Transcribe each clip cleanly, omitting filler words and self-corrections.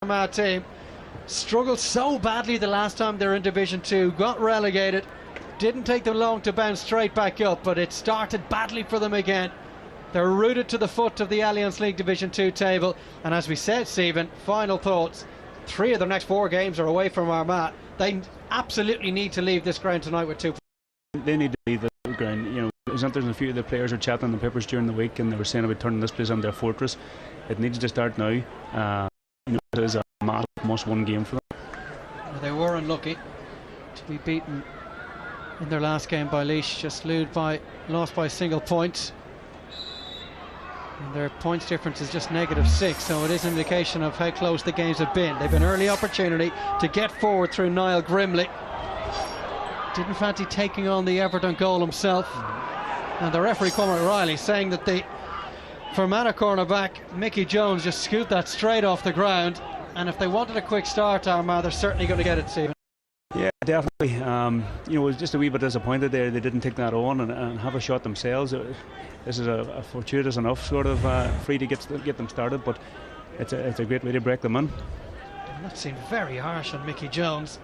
Armagh team struggled so badly the last time they were in Division 2, got relegated, didn't take them long to bounce straight back up, but it started badly for them again. They're rooted to the foot of the Alliance League Division 2 table, and as we said, Stephen, final thoughts, 3 of their next 4 games are away from Armagh. They absolutely need to leave this ground tonight with 2 points. They need to leave the ground. You know, there's a few of the players were chatting in the papers during the week, and they were saying about turning this place into a fortress. It needs to start now. You know, it is a massive must-win game for them. They were unlucky to be beaten in their last game by Laois, just lost by a single point. And their points difference is just -6, so it is an indication of how close the games have been. They've an early opportunity to get forward through Niall Grimley. Didn't fancy taking on the Everton goal himself. And the referee, Cormac Riley, saying that the Fermanagh cornerback, Mickey Jones, just scooped that straight off the ground. And if they wanted a quick start, Armagh, they're certainly going to get it, Stephen. Yeah, definitely. You know, I was just a wee bit disappointed there. They didn't take that on and have a shot themselves. This is a fortuitous enough sort of free to get them started, but it's a great way to break them in. And that seemed very harsh on Mickey Jones.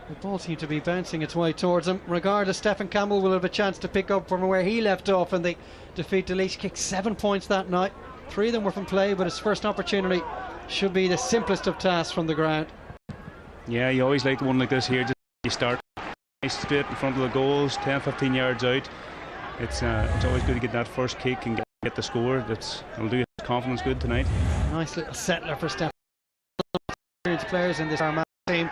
The ball seemed to be bouncing its way towards him. Regardless, Stephen Campbell will have a chance to pick up from where he left off in the defeat to Laois. Kicked 7 points that night. 3 of them were from play, but his first opportunity should be the simplest of tasks from the ground. Yeah, you always like one like this here. Just you start nice straight in front of the goals, 10-15 yards out. It's always good to get that first kick and get the score. It'll do his confidence good tonight. Nice little settler for Stephen. Experienced players in this Armagh team.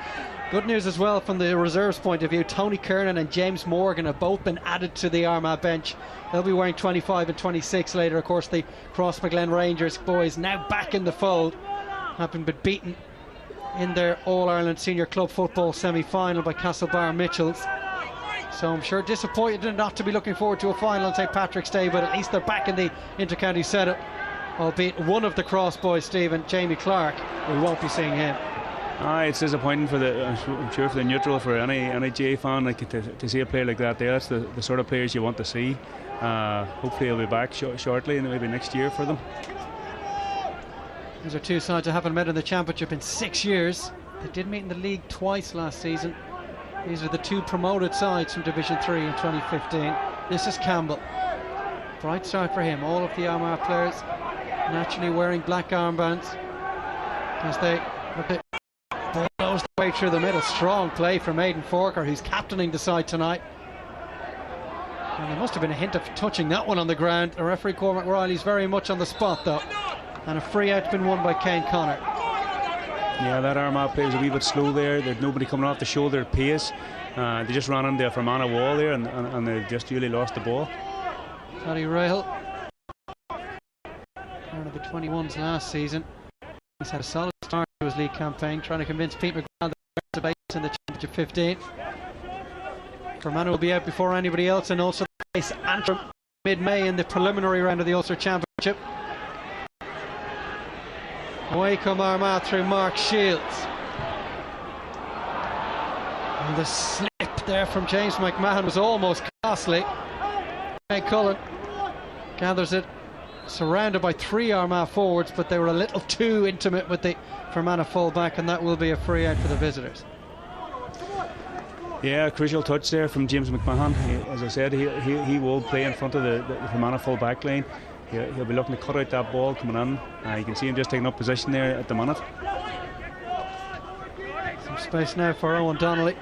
Good news as well from the reserves point of view. Tony Kernan and James Morgan have both been added to the Armagh bench. They'll be wearing 25 and 26 later. Of course, the Crossmaglen Rangers boys now back in the fold, having been beaten in their All-Ireland Senior Club Football semi-final by Castlebar Mitchells. So I'm sure disappointed not to be looking forward to a final on St Patrick's Day, but at least they're back in the inter-county setup, albeit one of the Cross boys, Stephen, Jamie Clark, we won't be seeing him. It's disappointing for I'm sure for the neutral, for any GA fan, like to see a player like that there. That's the sort of players you want to see. Hopefully he'll be back shortly, and maybe next year for them. These are 2 sides that haven't met in the championship in 6 years. They did meet in the league twice last season. These are the 2 promoted sides from Division 3 in 2015. This is Campbell. Bright start for him. All of the Armagh players naturally wearing black armbands as they blows the way through the middle. Strong play from Aidan Forker, who's captaining the side tonight. And there must have been a hint of touching that one on the ground. The referee, Cormac Riley's very much on the spot though. And a free out's been won by Kane Connor. Yeah, that Armagh player was a wee bit slow there. There's nobody coming off the shoulder at pace. They just ran into a Fermanagh wall there, and they just really lost the ball. Toddy Rahal, one of the 21s last season. He's had a solid start to his league campaign, trying to convince Pete McGrath to base in the Championship 15. Fermanagh will be out before anybody else, and also face Antrim mid-May in the preliminary round of the Ulster Championship. Away come Armagh through Mark Shields. And the slip there from James McMahon was almost costly. Craig Cullen gathers it, surrounded by 3 Armagh forwards, but they were a little too intimate with the Fermanagh full-back, and that will be a free out for the visitors. Yeah, crucial touch there from James McMahon. As I said, he will play in front of the Fermanagh full-back line. He'll be looking to cut out that ball coming in. You can see him just taking up position there at the minute. Some space now for Owen Donnelly.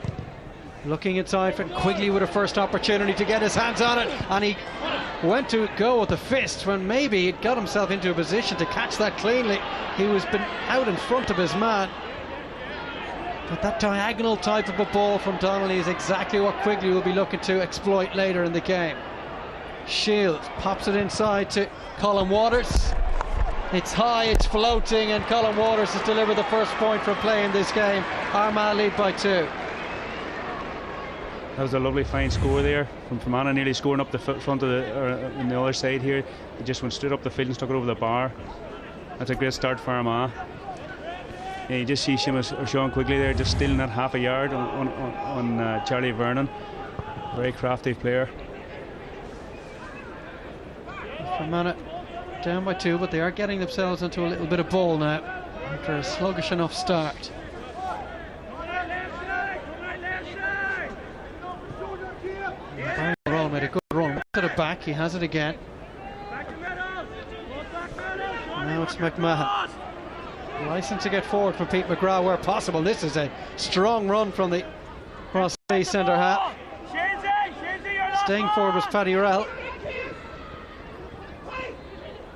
Looking inside for Quigley with a first opportunity to get his hands on it, and he went to go with the fist when maybe he'd got himself into a position to catch that cleanly. He was been out in front of his man. But that diagonal type of a ball from Donnelly is exactly what Quigley will be looking to exploit later in the game. Shields pops it inside to Colin Waters. It's high, it's floating, and Colin Waters has delivered the first point from play in this game. Armagh lead by 2. That was a lovely fine score there from Fermanagh, nearly scoring up the front of on the other side here. He just went straight up the field and stuck it over the bar. That's a great start for Armagh. Yeah, you just see Sean Quigley there just stealing that half a yard on Charlie Vernon. Very crafty player. Fermanagh down by 2, but they are getting themselves into a little bit of ball now. after a sluggish enough start. Barry made a good run to the back. He has it again. Now it's McMahon. License to get forward for Pete McGrath where possible. This is a strong run from the cross centre half. Staying forward was Paddy Rell.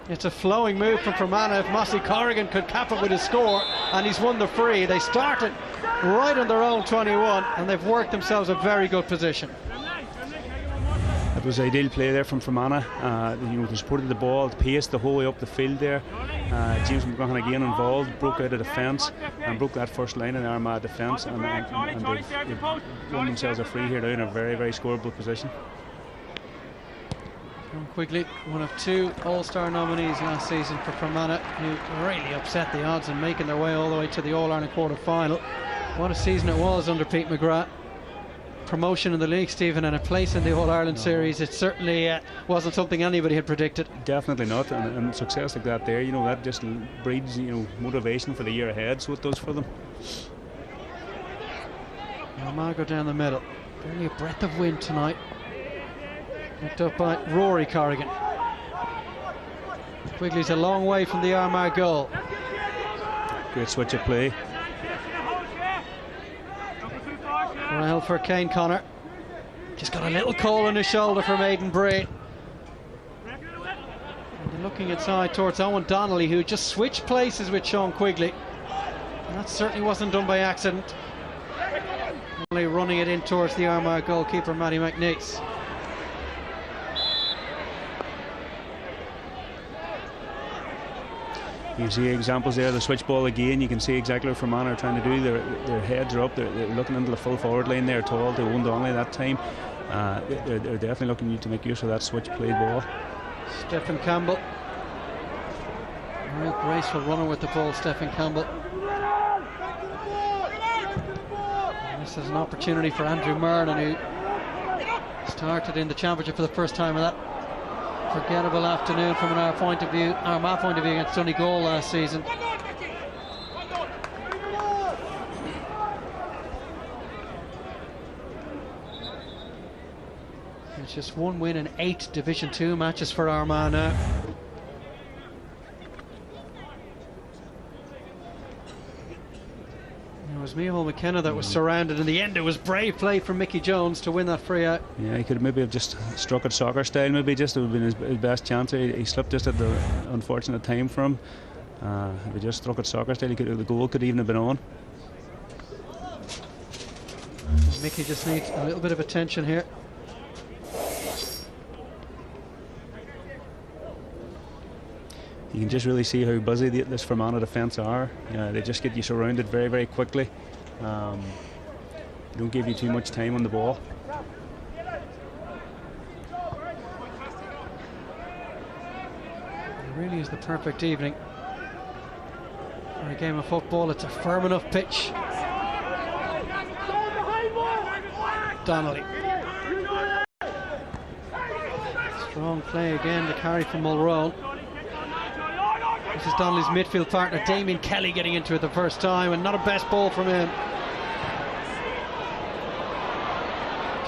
It's a flowing move from Fermanagh. If Mossy Corrigan could cap it with his score, and he's won the free. They started right on their own 21 and they've worked themselves a very good position. It was ideal play there from Fermanagh. They supported the ball, the pace the whole way up the field there. James McGrath again involved, broke out of defence and broke that first line in the Armagh defence, and they've won themselves a free here now in a very, very scoreable position. John Quigley, one of two All-Star nominees last season for Fermanagh, who really upset the odds in making their way all the way to the All-Ireland quarter-final. What a season it was under Pete McGrath. Promotion in the league, Stephen, and a place in the All-Ireland series. It certainly wasn't something anybody had predicted. Definitely not, and success like that there, that just breeds motivation for the year ahead, so it does for them. Armagh go down the middle. Barely a breath of wind tonight. Picked up by Rory Corrigan. Quigley's a long way from the Armagh goal. Great switch of play. Well for Kane Connor. Just got a little call on his shoulder from Aidan Bray. And looking inside towards Owen Donnelly, who just switched places with Sean Quigley. And that certainly wasn't done by accident. Only running it in towards the Armagh goalkeeper, Matty McNeese. You can see examples there, the switch ball again. You can see exactly what Fermanagh are trying to do. Their heads are up, they're looking into the full forward line there tall to Owen Donnelly that time. They're definitely looking to make use of that switch play ball. Stephen Campbell. Real graceful runner with the ball, Stephen Campbell. And this is an opportunity for Andrew Mernon, who started in the championship for the first time in that forgettable afternoon from our point of view, Armagh point of view, against Donegal last season. It's just one win in 8 Division 2 matches for Armagh now. It was Micheál McKenna that was surrounded. In the end, it was brave play from Mickey Jones to win that free out. Yeah, he could maybe have just struck it soccer style. Maybe just it would have been his best chance. He slipped just at the unfortunate time for him. If he just struck it soccer style, the goal could even have been on. Mickey just needs a little bit of attention here. You can just really see how busy this Fermanagh defence are. They just get you surrounded very, very quickly. They don't give you too much time on the ball. It really is the perfect evening for a game of football. It's a firm enough pitch. Donnelly. Strong play again to carry from Mulroe. This is Donnelly's midfield partner, Damien Kelly, getting into it the first time, and not a best ball from him.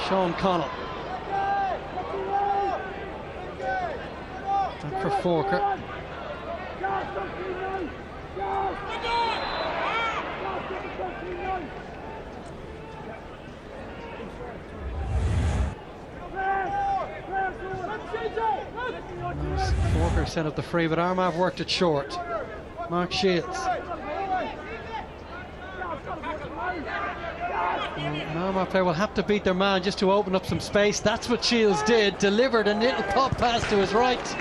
Sean Connell. Back for Forker. Forker set up the free, but Armagh worked it short. Mark Shields. An Armagh player will have to beat their man just to open up some space. That's what Shields did. Delivered a little pop pass to his right,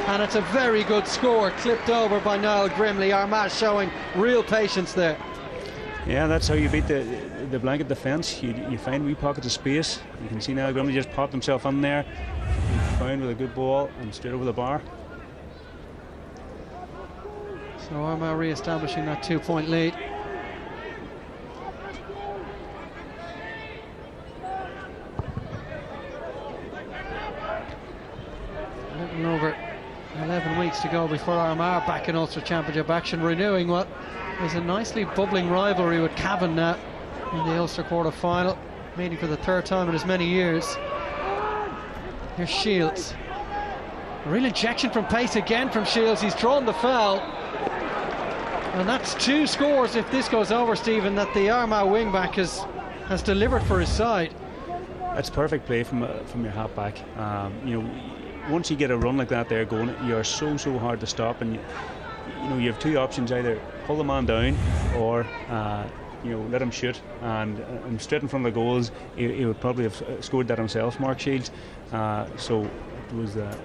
and it's a very good score, clipped over by Niall Grimley. Armagh showing real patience there. Yeah, that's how you beat the blanket defence. You find wee pockets of space. You can see Niall Grimley just popped himself in there. He found with a good ball and straight over the bar. So Armagh re-establishing that 2-point lead. A little over 11 weeks to go before Armagh back in Ulster Championship action, renewing what There's a nicely bubbling rivalry with Cavan now in the Ulster quarter-final, meeting for the third time in as many years. Here's Shields. A real injection from pace again from Shields. He's drawn the foul. And that's 2 scores if this goes over, Stephen, that the Armagh wing-back has delivered for his side. That's perfect play from your half-back. You know, once you get a run like that there going, you're so hard to stop, and you have 2 options: either pull the man down or let him shoot, and straight in front of the goals he would probably have scored that himself, Mark Shields. So it was a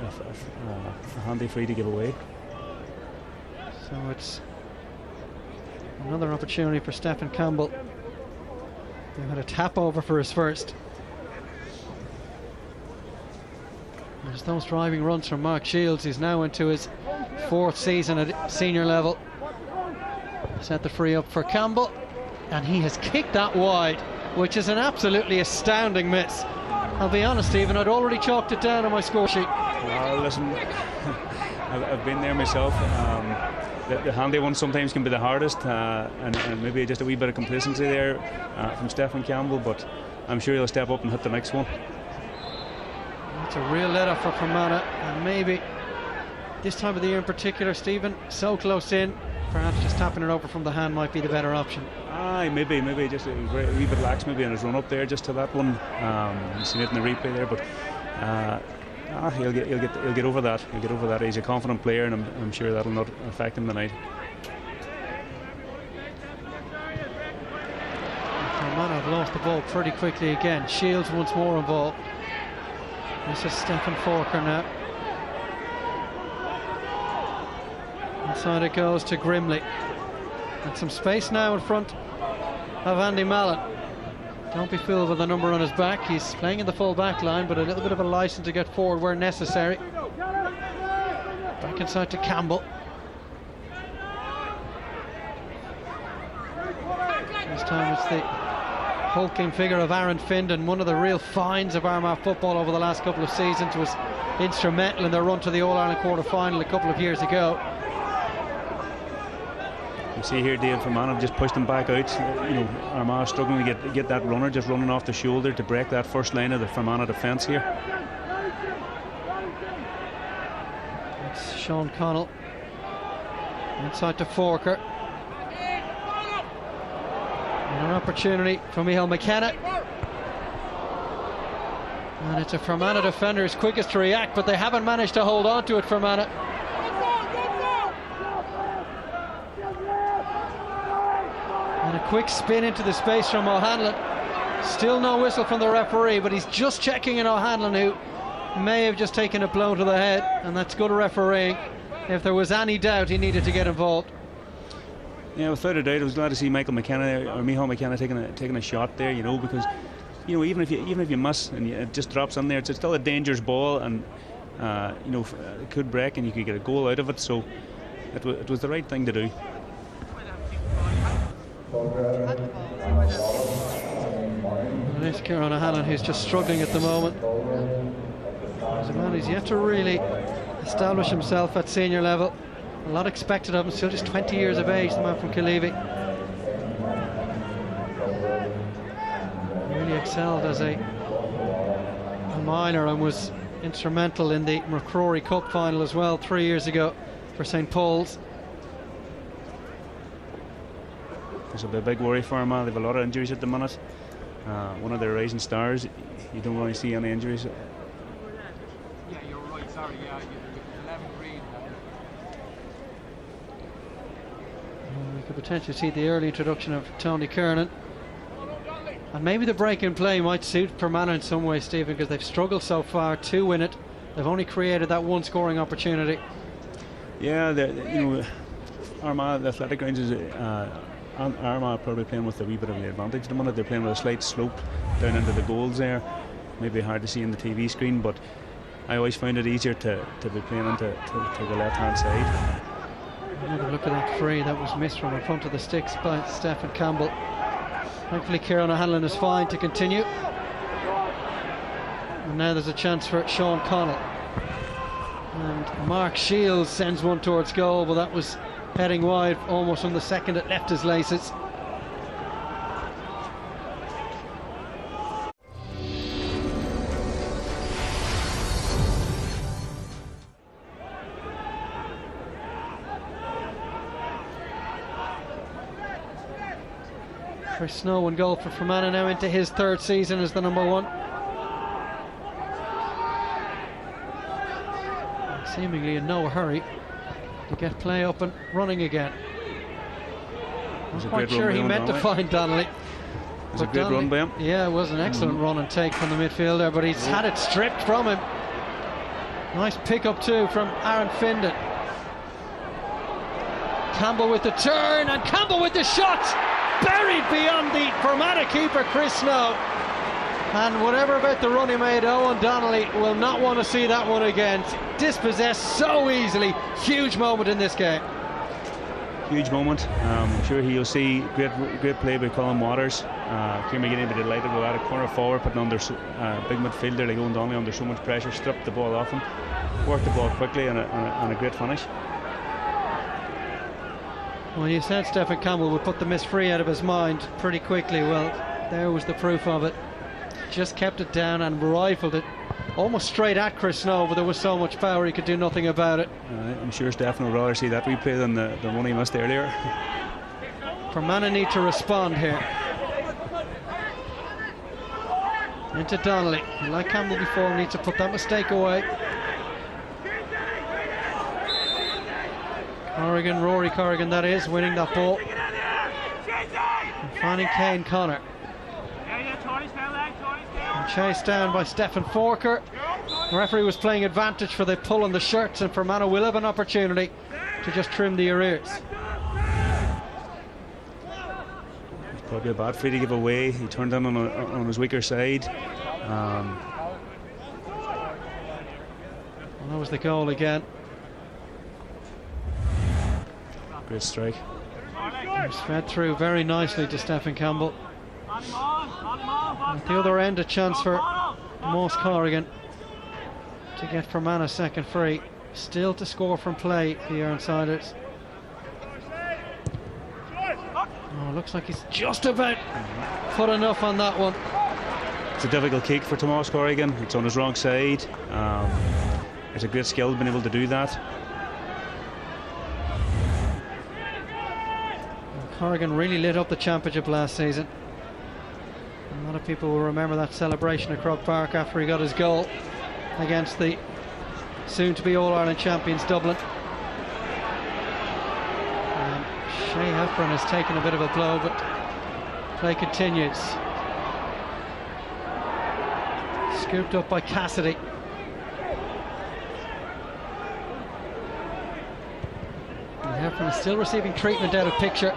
handy free to give away. So it's another opportunity for Stephen Campbell. He had a tap over for his first. There's those driving runs from Mark Shields. He's now into his 4th season at senior level. Set the free up for Campbell, and he has kicked that wide, which is an absolutely astounding miss. I'll be honest, Stephen, I'd already chalked it down on my score sheet. Well, listen, I've been there myself. The handy ones sometimes can be the hardest, and maybe just a wee bit of complacency there from Stephen Campbell, but I'm sure he'll step up and hit the next one. It's a real let-off for Fermanagh, and maybe this time of the year in particular, Stephen, so close in, perhaps just tapping it over from the hand might be the better option. Maybe just a wee bit lax maybe in his run up there just to that one. You've seen it in the replay there, but he'll get over that. He'll get over that. He's a confident player, and I'm sure that'll not affect him tonight. Fermanagh have lost the ball pretty quickly again. Shields once more involved. This is Stephen Forker now. Inside it goes to Grimley. And some space now in front of Andy Mallon. Don't be fooled with the number on his back. He's playing in the full back line, but a little bit of a license to get forward where necessary. Back inside to Campbell. This time it's the hulking figure of Aaron Findon, one of the real finds of Armagh football over the last couple of seasons. Was instrumental in their run to the All-Ireland quarter-final a couple of years ago. You see here Dave Fermanagh just pushed them back out. Armagh struggling to get that runner just running off the shoulder to break that first line of the Fermanagh defence here. It's Sean Connell inside to Forker. And an opportunity for Micheál McKenna. And it's a Fermanagh defender who's quickest to react, but they haven't managed to hold on to it, Fermanagh. And a quick spin into the space from O'Hanlon. Still no whistle from the referee, but he's just checking in O'Hanlon, who may have just taken a blow to the head, and that's good refereeing. If there was any doubt, he needed to get involved. Yeah, without a doubt, I was glad to see Micheál McKenna taking a shot there. Because even if you miss and it just drops in there, it's still a dangerous ball, and it could break and you could get a goal out of it. So it was the right thing to do. And it's Kieran O'Hanlon who's just struggling at the moment. He's a man who's yet to really establish himself at senior level. A lot expected of him, still just 20 years of age, the man from Killeavy. Really excelled as a minor and was instrumental in the McCrory Cup final as well 3 years ago for St. Paul's. This will be a big worry for Armagh. They have a lot of injuries at the minute. One of their rising stars, you don't really see any injuries. Yeah, you're right, sorry, yeah, you're 11 green. We could potentially see the early introduction of Tony Kernan. And maybe the break in play might suit Fermanagh in some way, Stephen, because they've struggled so far to win it. They've only created that one scoring opportunity. Yeah, Armagh, the athletic grounds is Armagh probably playing with a wee bit of the advantage at the minute. They're playing with a slight slope down into the goals there. Maybe hard to see on the TV screen, but I always find it easier to be playing into the left hand side. Another look at that free that was missed from in front of the sticks by Stephen Campbell. Thankfully Kieran O'Hanlon is fine to continue. And now there's a chance for Sean Connell. And Mark Shields sends one towards goal, but that was heading wide almost on the second it left his laces. Chris Snow in goal for Fermanagh, now into his third season as the number one. Seemingly in no hurry to get play up and running again. I'm quite sure he meant to find Donnelly. It was a great run by him. Yeah, it was an excellent run and take from the midfielder, but he's had it stripped from him. Nice pick up too from Aaron Findon. Campbell with the turn, and Campbell with the shot! Buried beyond the Fermanagh keeper, Chris Snow. And whatever about the run he made, Owen Donnelly will not want to see that one again. Dispossessed so easily. Huge moment in this game. Huge moment. I'm sure you'll see great play by Colin Waters. Kieran McGinney will be delighted with that. A corner forward, putting under big midfielder like Owen Donnelly under so much pressure, stripped the ball off him, worked the ball quickly, and a great finish. Well, you said Stephen Campbell would put the miss free out of his mind pretty quickly. Well, there was the proof of it. Just kept it down and rifled it almost straight at Chris Snow, but there was so much power he could do nothing about it. I'm sure Stephen would rather see that replay than the one he missed earlier. Fermanagh need to respond here. Into Donnelly. Like Campbell before, needs to put that mistake away. Rory Corrigan that is, winning that ball. And finding Kane Connor. And chased down by Stephen Forker. The referee was playing advantage for the pull on the shirts, and Fermanagh will have an opportunity to just trim the arrears. It's probably a bad free to give away. He turned in on his weaker side. Well, that was the goal again. Great strike. It was fed through very nicely to Stephen Campbell. And at the other end, a chance for Moss Corrigan to get Fermanagh second free. Still to score from play, the Ironsiders. Oh, looks like he's just about put enough on that one. It's a difficult kick for Tomas Corrigan. It's on his wrong side. It's a great skill being able to do that. Corrigan really lit up the championship last season. A lot of people will remember that celebration at Croke Park after he got his goal against the soon-to-be All-Ireland champions Dublin. And Shea Heffron has taken a bit of a blow, but play continues. Scooped up by Cassidy. And Heffron is still receiving treatment out of picture.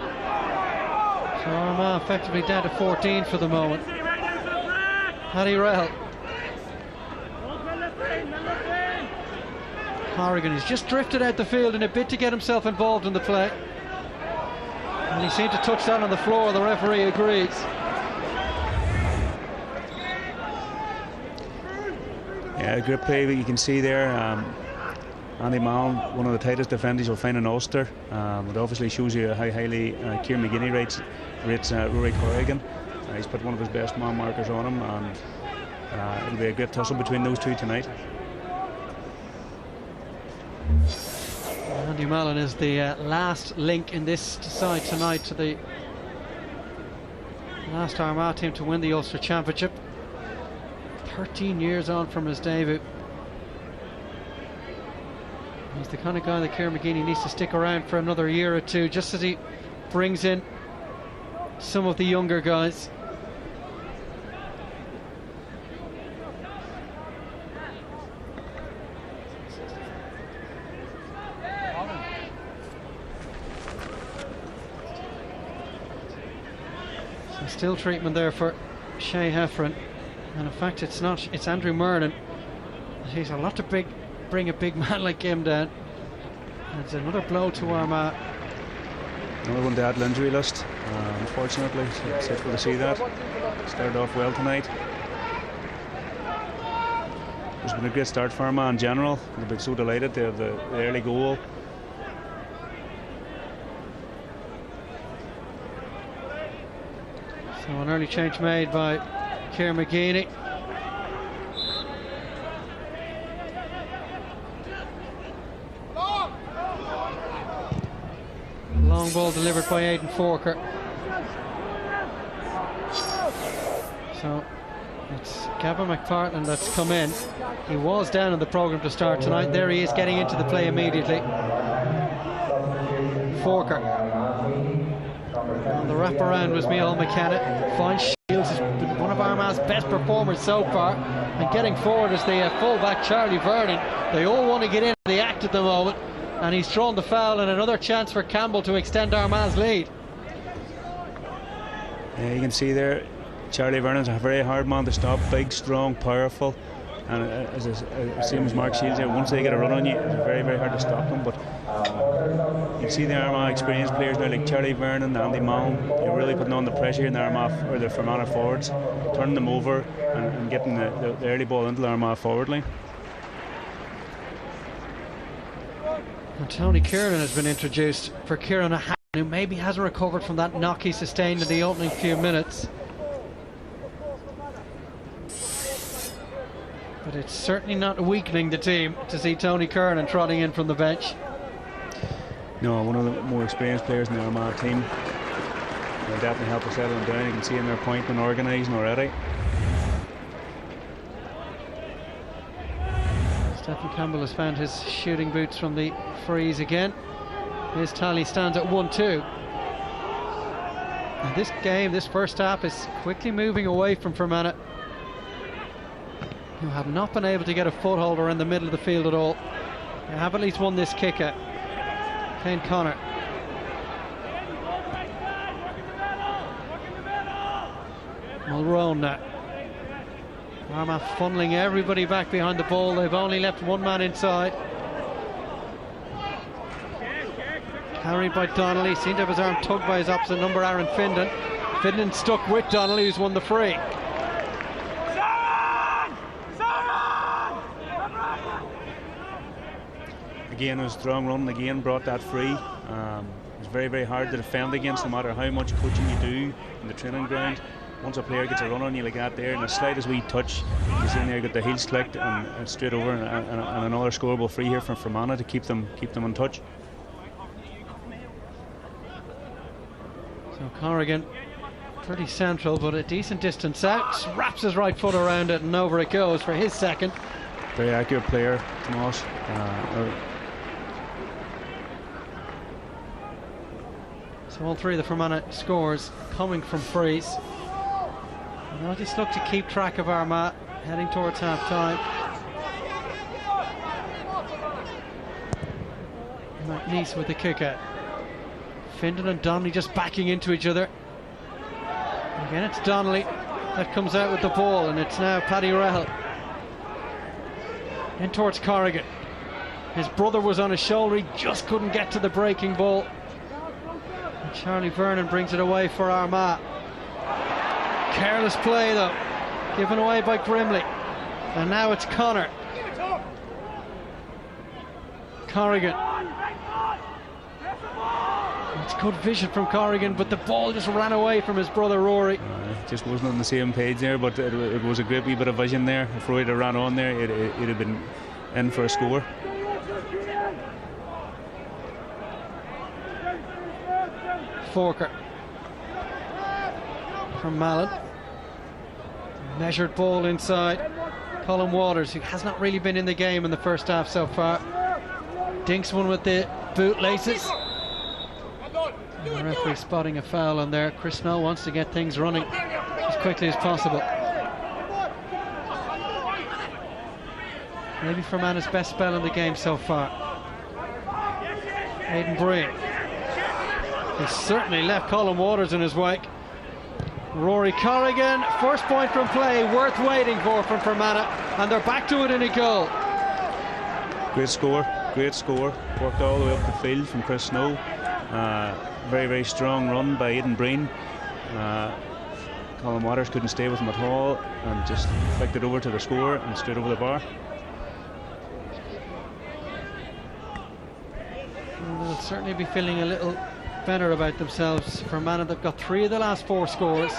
So Armagh effectively down to 14 for the moment. Paddy Rell. Corrigan has just drifted out the field in a bid to get himself involved in the play. And he seemed to touch down on the floor. The referee agrees. Yeah, great play that you can see there. Andy Mallon, one of the tightest defenders you'll find in Ulster. It obviously shows you how highly Kieran McGinney rates Rory Corrigan. He's put one of his best man markers on him, and it'll be a great tussle between those two tonight. Andy Mallon is the last link in this side tonight to the last Armagh team to win the Ulster Championship. 13 years on from his debut. He's the kind of guy that Kieran McGinney needs to stick around for another year or two, just as he brings in some of the younger guys. So still treatment there for Shea Heffron, and in fact it's Andrew Mernon. He's a lot to bring a big man like him down. And it's another blow to Armagh. Another one to add to the injury list, unfortunately. So it's difficult to see that. Started off well tonight. It's been a great start for Armagh in general. They've been so delighted to have the early goal. So an early change made by Ciara McGeaney. Long ball delivered by Aidan Forker. So it's Gavin McPartland that's come in. He was down in the programme to start tonight. There he is, getting into the play immediately. Forker. And the wraparound was Micheál McKenna. Fine Shields has been one of Armagh's best performers so far. And getting forward is the full-back Charlie Vernon. They all want to get in the act at the moment. And he's thrown the foul, and another chance for Campbell to extend Armagh's lead. Yeah, you can see there, Charlie Vernon's a very hard man to stop. Big, strong, powerful. And same as Mark Shields here, once they get a run on you, it's very, very hard to stop them. But you can see the Armagh experienced players now, like Charlie Vernon, Andy Mallon, you're really putting on the pressure in the Armagh or the Fermanagh forwards, turning them over and getting the early ball into the Armagh forward line. And Tony Kieran has been introduced for Kieran O'Hanlon, who maybe hasn't recovered from that knock he sustained in the opening few minutes. But it's certainly not weakening the team to see Tony Kieran trotting in from the bench. No, one of the more experienced players in the Armagh team. They'll definitely help us settle them down. You can see in their point and organising already. Stephen Campbell has found his shooting boots from the freeze again. His tally stands at 1-2. And this game, this first half, is quickly moving away from Fermanagh, who have not been able to get a foothold around the middle of the field at all. They have at least won this kick out. Kane Connor. Mulroon now. Armagh funneling everybody back behind the ball. They've only left one man inside. Carried by Donnelly. Seemed to have his arm tugged by his opposite number, Aaron Findon. Findon stuck with Donnelly, who's won the free. Again, it was a strong run. Again, brought that free. It was very, very hard to defend against, no matter how much coaching you do in the training ground. Once a player gets a run on you like that there, and the slightest wee touch, you see in there, got the heels clicked and straight over, and another scoreable free here from Fermanagh to keep them in touch. So Corrigan, pretty central, but a decent distance out. Wraps his right foot around it, and over it goes for his second. Very accurate player, Tomas. So all three of the Fermanagh scores coming from frees. And I'll just look to keep track of Armagh heading towards half time. McNeese with the kick out. Findon and Donnelly just backing into each other. Again, it's Donnelly that comes out with the ball, and it's now Paddy Rahal. In towards Corrigan. His brother was on his shoulder, he just couldn't get to the breaking ball. And Charlie Vernon brings it away for Armagh. Careless play though, given away by Grimley. And now it's Connor. Corrigan. It's good vision from Corrigan, but the ball just ran away from his brother Rory. Just wasn't on the same page there, but it was a great wee bit of vision there. If Rory had ran on there, it'd have been in for a score. Forker from Mallon. Measured ball inside. Colin Waters, who has not really been in the game in the first half so far. Dinks one with the bootlaces. And the referee spotting a foul on there. Chris Snow wants to get things running as quickly as possible. Maybe Fermanagh's best spell in the game so far. Aidan Breen. He certainly left Colin Waters in his wake. Rory Corrigan, first point from play, worth waiting for from Fermanagh, and they're back to it in a goal. Great score, great score. Worked all the way up the field from Chris Snow. Very, very strong run by Aidan Breen. Colin Waters couldn't stay with him at all and just flicked it over to the score and straight over the bar. Well, they'll certainly be feeling a little better about themselves. Fermanagh, they've got 3 of the last 4 scores.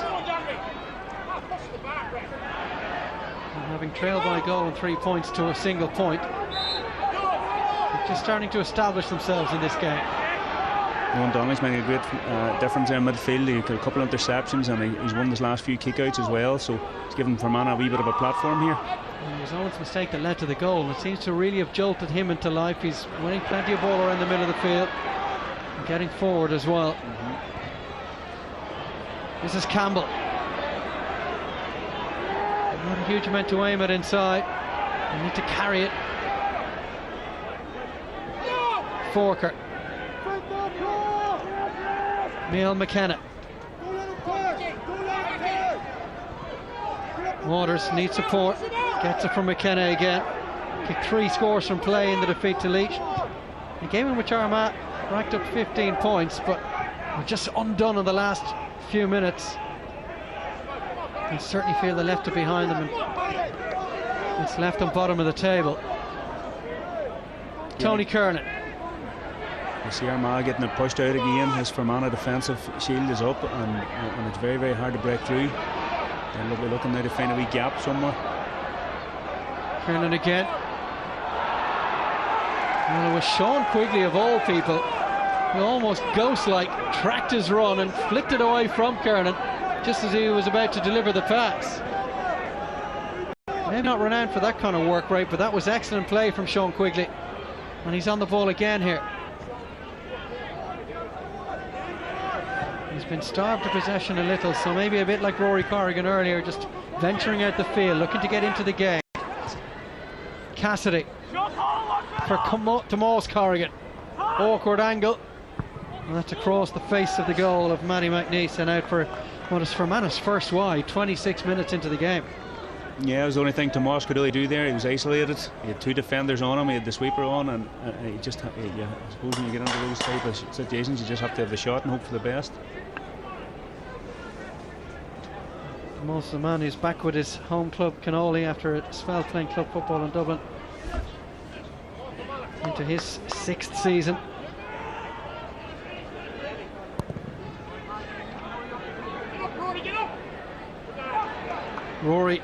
having trailed by a goal and 3 points to a single point. They're just starting to establish themselves in this game. Owen Donnelly's making a great difference there in midfield. He got a couple of interceptions and he's won his last few kickouts as well, so he's given Fermanagh a wee bit of a platform here. It was Owen's mistake that led to the goal, and it seems to really have jolted him into life. He's winning plenty of ball around the middle of the field and getting forward as well. This is Campbell. Not a huge amount to aim at inside. They need to carry it. Forker. Neil McKenna. Waters needs support. Gets it from McKenna again. Kicked 3 scores from play in the defeat to Leach. A game in which Armagh racked up 15 points, but were just undone in the last few minutes. And certainly feel they left it behind them, and it's left them bottom of the table. Tony Kernan. You see Armagh getting it pushed out again. His Fermanagh defensive shield is up, and it's very, very hard to break through. They're looking now to find a wee gap somewhere. Kernan again. Well, it was Sean Quigley of all people who almost ghost-like tracked his run and flicked it away from Kernan just as he was about to deliver the pass. Maybe not renowned for that kind of work rate, but that was excellent play from Sean Quigley. And he's on the ball again here. He's been starved to possession a little, so maybe a bit like Rory Corrigan earlier, just venturing out the field, looking to get into the game. Cassidy for Tomas Corrigan. Awkward angle. And that's across the face of the goal of Matty McNeese, and out for what is Fermanagh's first wide, 26 minutes into the game. Yeah, it was the only thing Tomas could really do there. He was isolated. He had 2 defenders on him. He had the sweeper on, and he just, I suppose when you get into those type of situations, you just have to have the shot and hope for the best. Tomas, the man who's back with his home club Canoli after a spell playing club football in Dublin, into his 6th season. Rory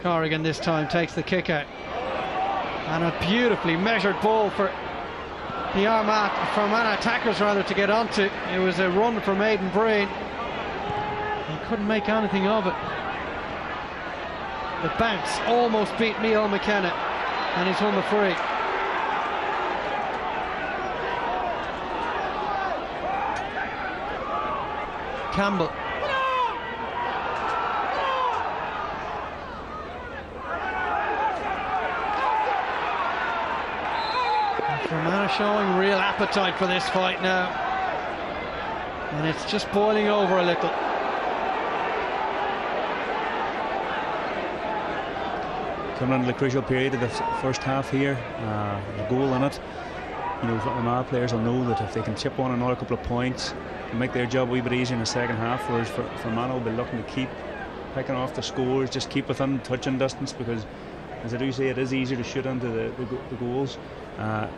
Corrigan this time takes the kick out, and a beautifully measured ball for the Armagh Fermanagh attackers rather to get onto. It was a run from Aidan Breen. He couldn't make anything of it. The bounce almost beat Neil McKenna, and he's won the free. Campbell. Fermanagh showing real appetite for this fight now, and it's just boiling over a little. Coming into the crucial period of the first half here, a goal in it. You know, Armagh players will know that if they can chip on another couple of points and make their job a wee bit easier in the second half, whereas Fermanagh will be looking to keep picking off the scores, just keep within touching distance, because as I do say, it is easier to shoot into the goals down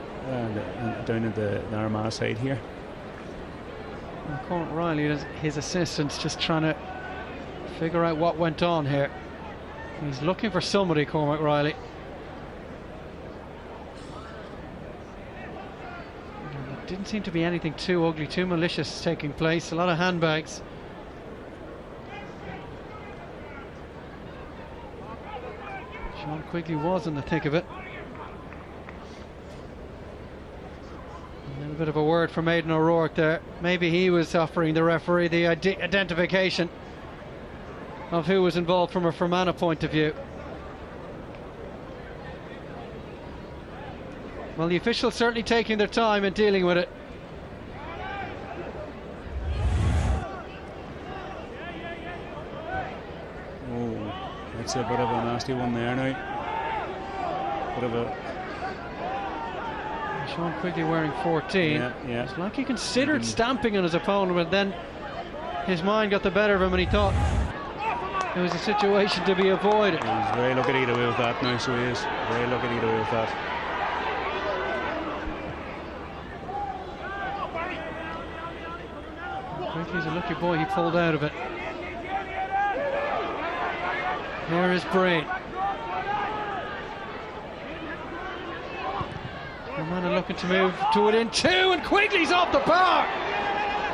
at the Armagh side here. Cormac Riley and his assistants just trying to figure out what went on here. He's looking for somebody, Cormac Riley. There didn't seem to be anything too ugly, too malicious taking place. A lot of handbags. Sean Quigley was in the thick of it. A little bit of a word from Aidan O'Rourke there. Maybe he was offering the referee the identification of who was involved from a Fermanagh point of view. Well, the officials certainly taking their time in dealing with it. Oh, that's a bit of a nasty one there now. Bit of a... Sean Quigley wearing 14. Yeah. It's like he considered stamping on his opponent, but then his mind got the better of him and he thought it was a situation to be avoided. He's very lucky to get away with that now, so he is. Very lucky to get away with that. Quigley's a lucky boy, he pulled out of it. Here is Breen. Fermanagh looking to move to it in two, and Quigley's off the bar.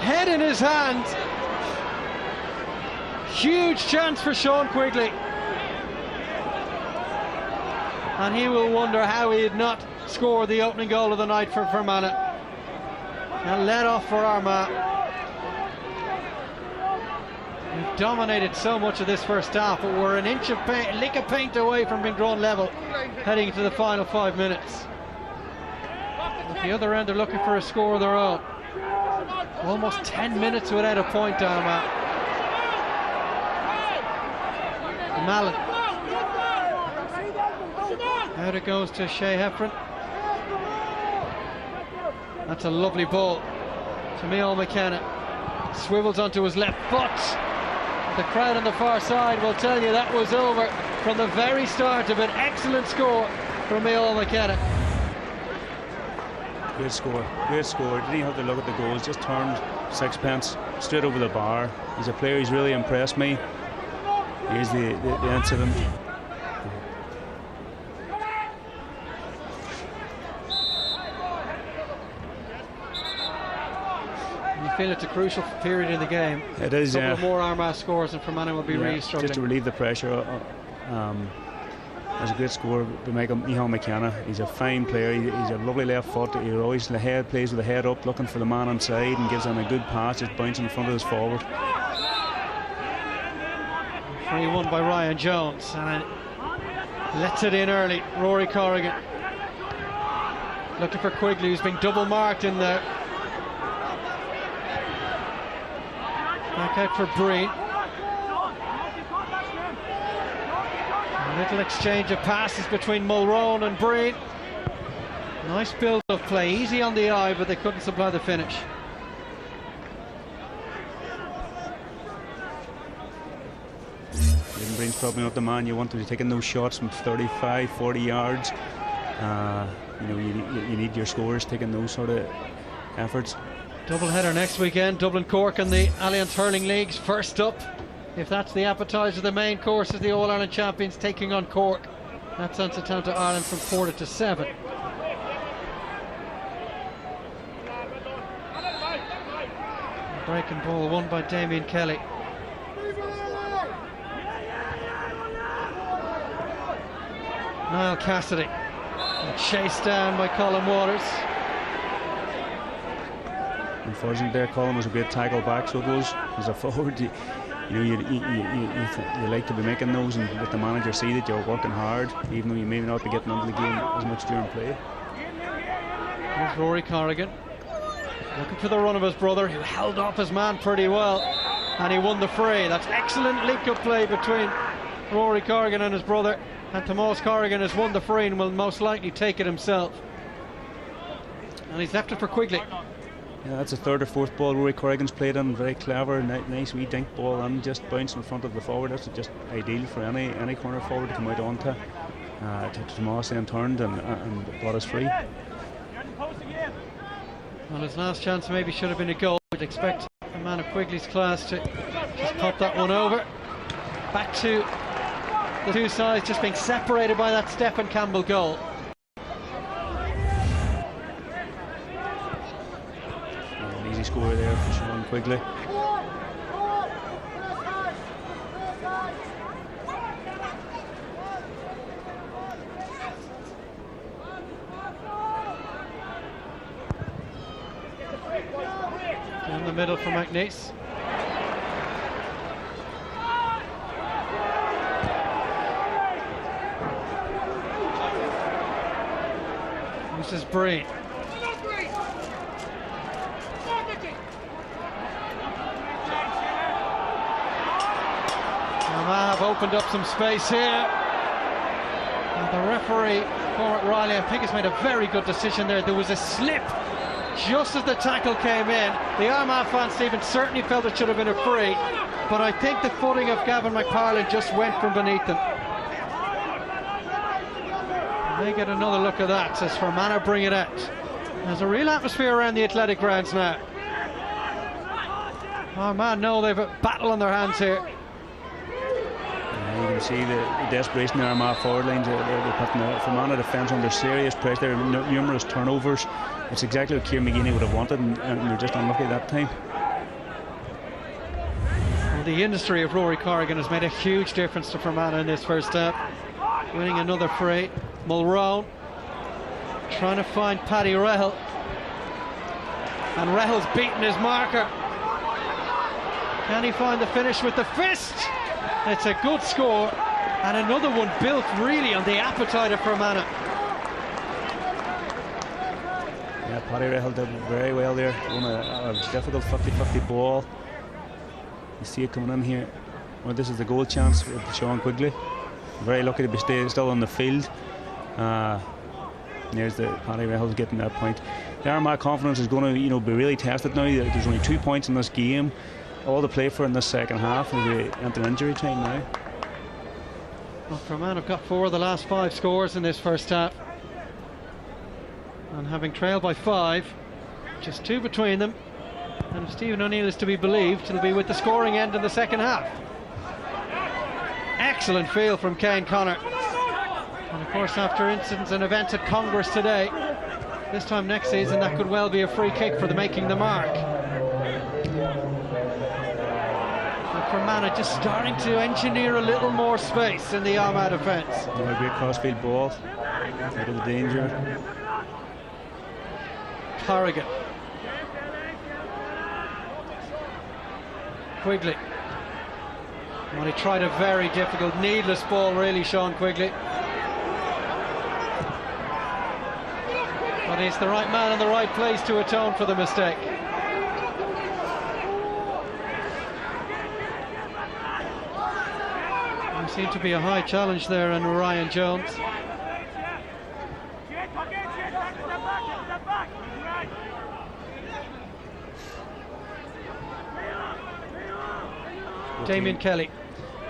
Head in his hand. Huge chance for Sean Quigley. And he will wonder how he had not scored the opening goal of the night for Fermanagh. And let off for Armagh. We've dominated so much of this first half, but we're an inch of paint, a lick of paint away from being drawn level heading into the final 5 minutes. At the other end, they're looking for a score of their own. Almost 10 minutes without a point, Armagh. Mallon. Out it goes to Shea Heffron. That's a lovely ball to Micheál McKenna. Swivels onto his left foot. The crowd on the far side will tell you that was over from the very start of an excellent score from Micheál McKenna. Great score, great score. Didn't even have to look at the goals, just turned sixpence straight over the bar. He's a player who's really impressed me. Here's the incident. You feel it's a crucial period in the game. It is, a couple of more Armagh scores and Fermanagh will be really struggling. Just to relieve the pressure. There's a great score by Micheál McKenna. He's a fine player. He's a lovely left foot. He always plays with the head up, looking for the man on side, and gives him a good pass, just bouncing in front of his forward. 3-1 by Ryan Jones, and lets it in early. Rory Corrigan looking for Quigley, who's been double marked in there. Back out for Breen. A little exchange of passes between Mulroon and Breen. Nice build of play, easy on the eye, but they couldn't supply the finish. Breen's probably not the man you want to be taking those shots from 35, 40 yards. You need your scorers taking those sort of efforts. Doubleheader next weekend, Dublin Cork and the Alliance Hurling Leagues. First up, if that's the appetizer, the main course is the All-Ireland champions taking on Cork. That sends it down to Ireland from 4 to 7. Breaking ball won by Damien Kelly. Niall Cassidy, and chased down by Colin Waters. Unfortunately there, Colin was a great tackle back, so it was. As a forward, you like to be making those, and let the manager see that you're working hard, even though you may not be getting into the game as much during play. Here's Rory Corrigan, looking for the run of his brother, who held off his man pretty well, and he won the fray. That's excellent link-up play between Rory Corrigan and his brother. And Tomás Corrigan has won the free and will most likely take it himself. And he's left it for Quigley. Yeah, that's a third or fourth ball Rory Corrigan's played on. Very clever, nice wee dink ball, and just bounce in front of the forward. That's just ideal for any corner forward to come out onto. Tomás then turned and brought us free. Well, his last chance maybe should have been a goal. We'd expect a man of Quigley's class to just pop that one over. Back to the two sides just being separated by that Stephen Campbell goal. An easy score there for Sean Quigley. Down the middle for McNeice. This is Breen. Armagh have opened up some space here. And the referee, Cormac Riley, I think has made a very good decision there. There was a slip just as the tackle came in. The Armagh fan, Stephen, certainly felt it should have been a free, but I think the footing of Gavin McParland just went from beneath them. They get another look at that as Fermanagh bring it out. There's a real atmosphere around the athletic grounds now. Armagh know they've a battle on their hands here. You can see the desperation in the Armagh forward lines. They're putting the Fermanagh defence under serious pressure. There are numerous turnovers. It's exactly what Kieran McGeeney would have wanted, and they're just unlucky that time. Well, the industry of Rory Corrigan has made a huge difference to Fermanagh in this first half. Winning another free. Mulrown trying to find Paddy Rahal. And Rahal's beaten his marker. Can he find the finish with the fist? It's a good score, and another one built really on the appetite of Fermanagh. Yeah, Paddy Rahal did very well there. Won a difficult 50-50 ball. You see it coming in here. Well, this is the goal chance with Sean Quigley. Very lucky to be still on the field. There's the Paddy Rahal getting that point. The Armagh confidence is going to, be really tested now. There's only 2 points in this game. All to play for in this second half as we enter injury time now. Well, Fermanagh have got 4 of the last 5 scores in this first half. And having trailed by 5, just 2 between them. And if Stephen O'Neill is to be believed, he'll be with the scoring end in the second half. Excellent feel from Kane Connor. And of course, after incidents and events at Congress today, this time next season that could well be a free kick for the making the mark. Fermanagh just starting to engineer a little more space in the Armagh defence. A great crossfield ball out of the danger. Corrigan. Quigley. Well, he tried a very difficult, needless ball really, Sean Quigley. But he's the right man in the right place to atone for the mistake. Seemed to be a high challenge there on Ryan Jones. Damien Kelly.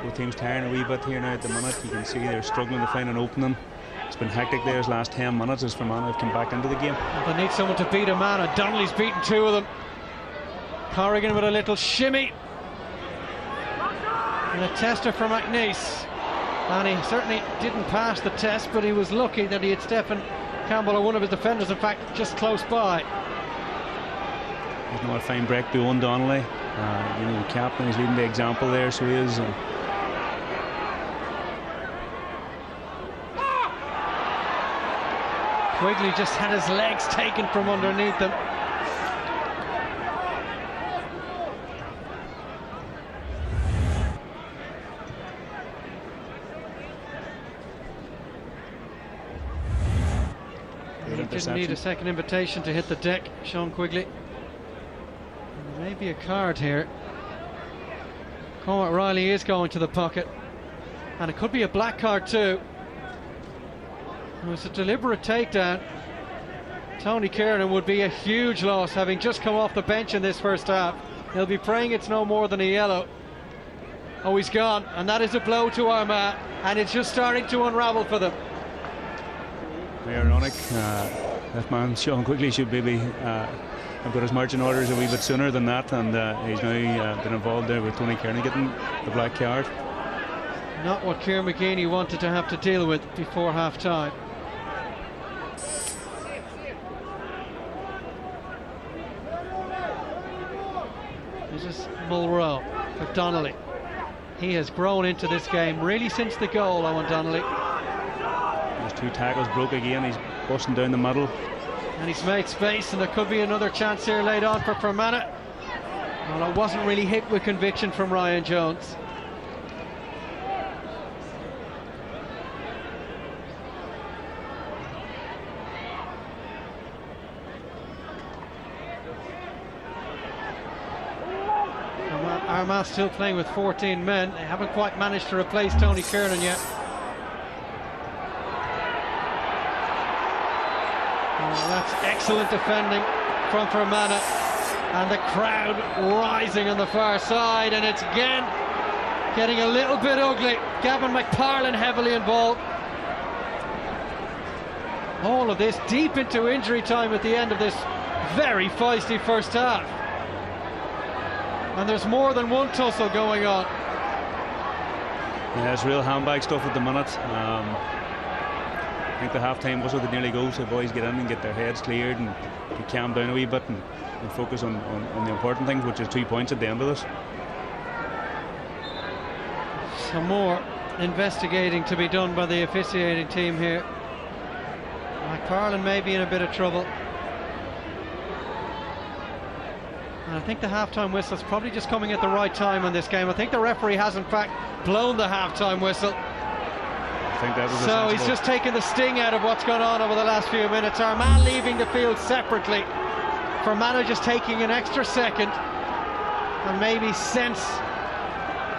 Both teams tiring a wee bit here now at the minute. You can see they're struggling to find an opening. It's been hectic there his last 10 minutes as Fermanagh have come back into the game. Well, they need someone to beat a man, and Donnelly's beaten 2 of them. Corrigan with a little shimmy. And a tester for McNeese, and he certainly didn't pass the test, but he was lucky that he had Stephen Campbell, or one of his defenders in fact, just close by. There's another fine break by Owen Donnelly. The captain is leading the example there, so he is. Quigley just had his legs taken from underneath him. Didn't need a second invitation to hit the deck, Sean Quigley. And maybe a card here. Cormac Riley is going to the pocket, and it could be a black card too. It was a deliberate takedown. Tony Kiernan would be a huge loss, having just come off the bench in this first half. He'll be praying it's no more than a yellow. Oh, he's gone, and that is a blow to Armagh, and it's just starting to unravel for them. Very ironic. That man Sean Quigley should maybe have got his marching orders a wee bit sooner than that, and he's now been involved there with Tony Kearney getting the black card. Not what Kieran McGeeney wanted to have to deal with before half time. This is Mulrow for Donnelly. He has grown into this game really since the goal, Owen Donnelly. His 2 tackles broke again. He's busting down the middle. And he's made space, and there could be another chance here laid on for Fermanagh. Well, it wasn't really hit with conviction from Ryan Jones. Armagh still playing with 14 men. They haven't quite managed to replace Tony Kiernan yet. Oh, that's excellent defending from Fermanagh, and the crowd rising on the far side, and it's again getting a little bit ugly. Gavin McParlin heavily involved. All of this deep into injury time at the end of this very feisty first half. And there's more than one tussle going on. Yeah, it's real handbag stuff at the minute. I think the half-time whistle could nearly go, so boys get in and get their heads cleared and calm down a wee bit and focus on the important things, which is 2 points at the end of this. Some more investigating to be done by the officiating team here. McFarlane may be in a bit of trouble. And I think the half-time whistle is probably just coming at the right time in this game. I think the referee has in fact blown the half-time whistle. I think that was so he's just taken the sting out of what's gone on over the last few minutes. Armagh leaving the field separately. Fermanagh just taking an extra second. And maybe sense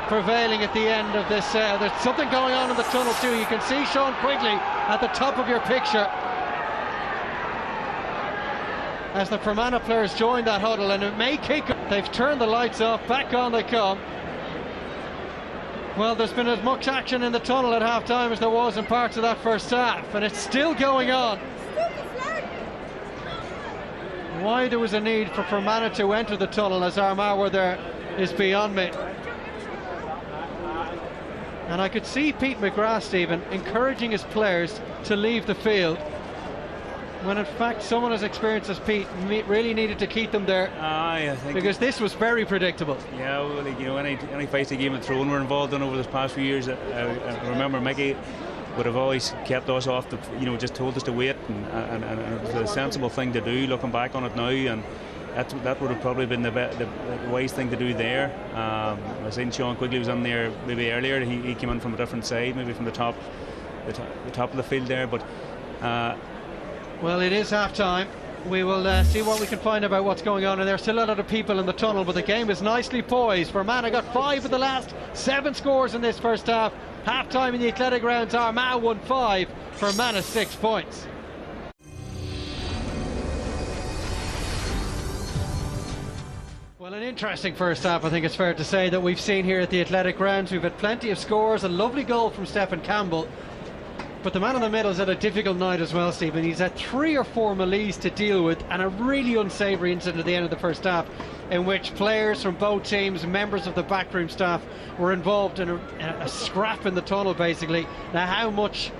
prevailing at the end of this. There's something going on in the tunnel too. You can see Sean Quigley at the top of your picture as the Fermanagh players join that huddle, and it may kick. They've turned the lights off, back on they come. Well, there's been as much action in the tunnel at half time as there was in parts of that first half, and it's still going on. Why there was a need for Fermanagh to enter the tunnel as Armagh were there is beyond me. And I could see Pete McGrath, Stephen, encouraging his players to leave the field, when in fact someone as experienced as Pete really needed to keep them there. I think because this was very predictable. Yeah, well, you know, any fights the Game of Thrones were involved in over this past few years. I remember Mickey would have always kept us off the, you know, just told us to wait, and it was a sensible thing to do looking back on it now, and that would have probably been the wise thing to do there. I seen Sean Quigley was on there maybe earlier. He came in from a different side, maybe from the top of the field there, but well, it is half time. We will see what we can find about what's going on, and there's still a lot of people in the tunnel, but the game is nicely poised. Fermanagh got 5 of the last 7 scores in this first half. Half time in the Athletic Grounds. Armagh won 5, Fermanagh 6 points. Well, an interesting first half, I think it's fair to say, that we've seen here at the Athletic Grounds. We've had plenty of scores, a lovely goal from Stephen Campbell. But the man in the middle's had a difficult night as well, Stephen. He's had 3 or 4 melees to deal with, and a really unsavoury incident at the end of the first half, in which players from both teams, members of the backroom staff, were involved in a scrap in the tunnel, basically. Now, how much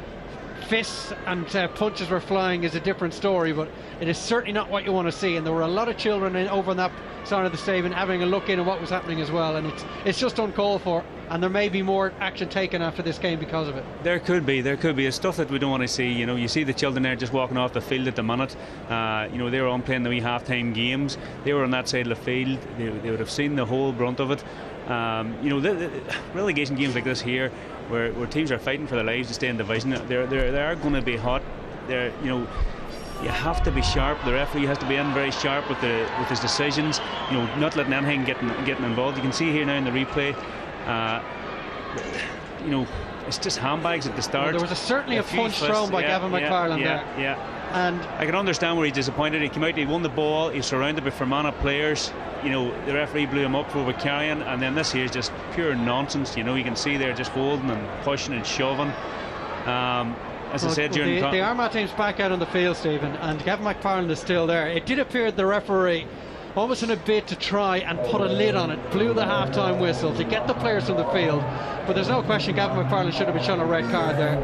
fists and punches were flying is a different story, but it is certainly not what you want to see. And there were a lot of children over on that side of the stadium having a look in at what was happening as well, and it's just uncalled for. And there may be more action taken after this game because of it. There could be. It's stuff that we don't want to see. You know, you see the children there just walking off the field at the minute. You know, they were on playing the wee half-time games. They were on that side of the field. They would have seen the whole brunt of it. You know, the relegation games like this here, where teams are fighting for their lives to stay in division, they are going to be hot. You know, you have to be sharp. The referee has to be in very sharp with his decisions. You know, not letting anything getting involved. You can see here now in the replay. You know, it's just handbags at the start. Well, there was certainly a punch thrown by Gavin McFarlane there. Yeah. And I can understand where he's disappointed. He came out, he won the ball, he's surrounded by Fermanagh players. You know, the referee blew him up for overcarrying, and then this here is just pure nonsense. You know, you can see they're just holding and pushing and shoving. As I said during the Armagh team's back out on the field, Stephen, and Gavin McFarlane is still there. It did appear the referee, almost in a bid to try and put a lid on it, blew the half-time whistle to get the players from the field. But there's no question Gavin McFarlane should have been shown a red card there.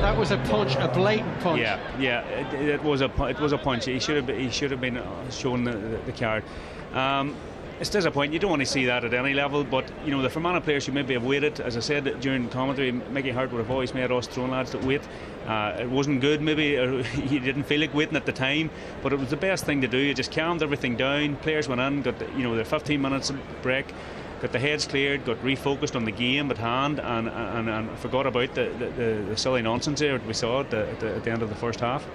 That was a punch, a blatant punch. Yeah, it was a punch. He should have been shown the card. It's disappointing. You don't want to see that at any level, but you know, the Fermanagh players should maybe have waited. As I said during commentary, Mickey Hart would have always made us throwing lads to wait. It wasn't good, maybe, or he didn't feel like waiting at the time, but it was the best thing to do. It just calmed everything down. Players went in, got their 15 minutes break, got the heads cleared, got refocused on the game at hand, and forgot about the silly nonsense there that we saw at the end of the first half.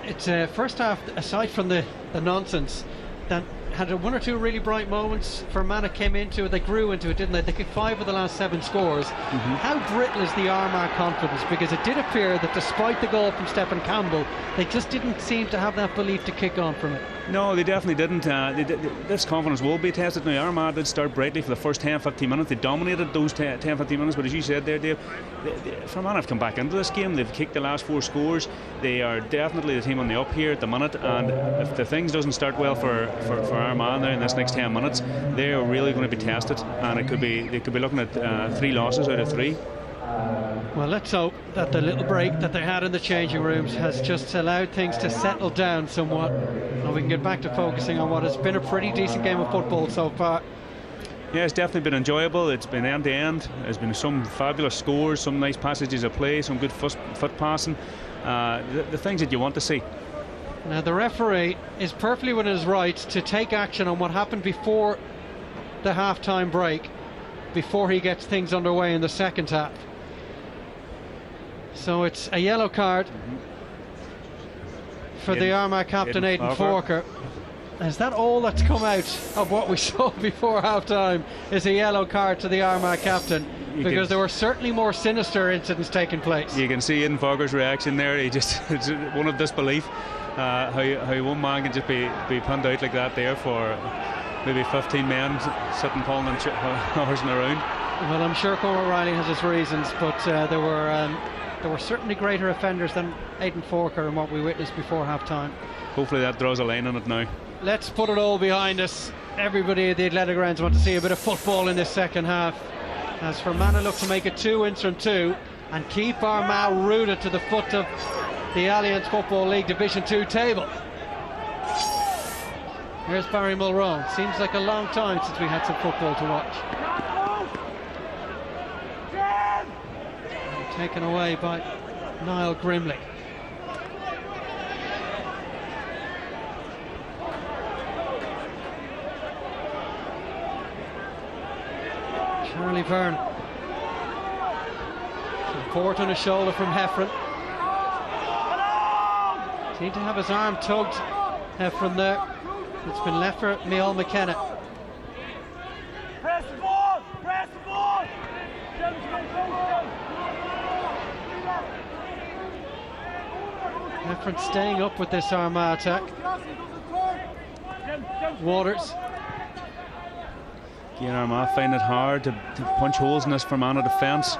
It's first half, aside from the nonsense, that had 1 or 2 really bright moments. Fermanagh came into it, they grew into it, didn't they? They kicked 5 of the last 7 scores. How brittle is the Armagh confidence? Because it did appear that despite the goal from Stephen Campbell, they just didn't seem to have that belief to kick on from it. No, they definitely didn't. This confidence will be tested now. Armagh did start brightly for the first 10-15 minutes. They dominated those 10-15 minutes, but as you said there, Dave, Fermanagh have come back into this game. They've kicked the last 4 scores. They are definitely the team on the up here at the minute, and if the things doesn't start well for Armagh now in this next 10 minutes, they are really going to be tested, and they could be looking at 3 losses out of 3. Well, let's hope that the little break that they had in the changing rooms has just allowed things to settle down somewhat, and we can get back to focusing on what has been a pretty decent game of football so far. Yeah, it's definitely been enjoyable. It's been end to end. There's been some fabulous scores, some nice passages of play, some good foot passing, the things that you want to see. Now the referee is perfectly within his rights to take action on what happened before the half-time break, before he gets things underway in the second half. So it's a yellow card for the Armagh captain Aidan Forker. Is that all that's come out of what we saw before half-time, is a yellow card to the Armagh captain? Because there were certainly more sinister incidents taking place. You can see Aidan Forker's reaction there. He just, it's one of disbelief, how one man can just be pinned out like that there for maybe 15 men sitting pulling and horsing around. Well, I'm sure Cormac Riley has his reasons, but there were certainly greater offenders than Aidan Forker in what we witnessed before half-time. Hopefully that draws a line on it now. Let's put it all behind us. Everybody at the Athletic Grounds want to see a bit of football in this second half, as Fermanagh look to make it 2 wins from 2 and keep Armagh rooted to the foot of the Alliance Football League Division 2 table. Here's Barry Mulroney. Seems like a long time since we had some football to watch. And taken away by Niall Grimley. Charlie Byrne. Support on his shoulder from Heffron. Seemed to have his arm tugged, Heffron there. It's been left for Micheál McKenna. Press the ball! Press the ball! Heffron staying up with this Armagh attack. Waters. Again, Armagh find it hard to punch holes in this Fermanagh defence.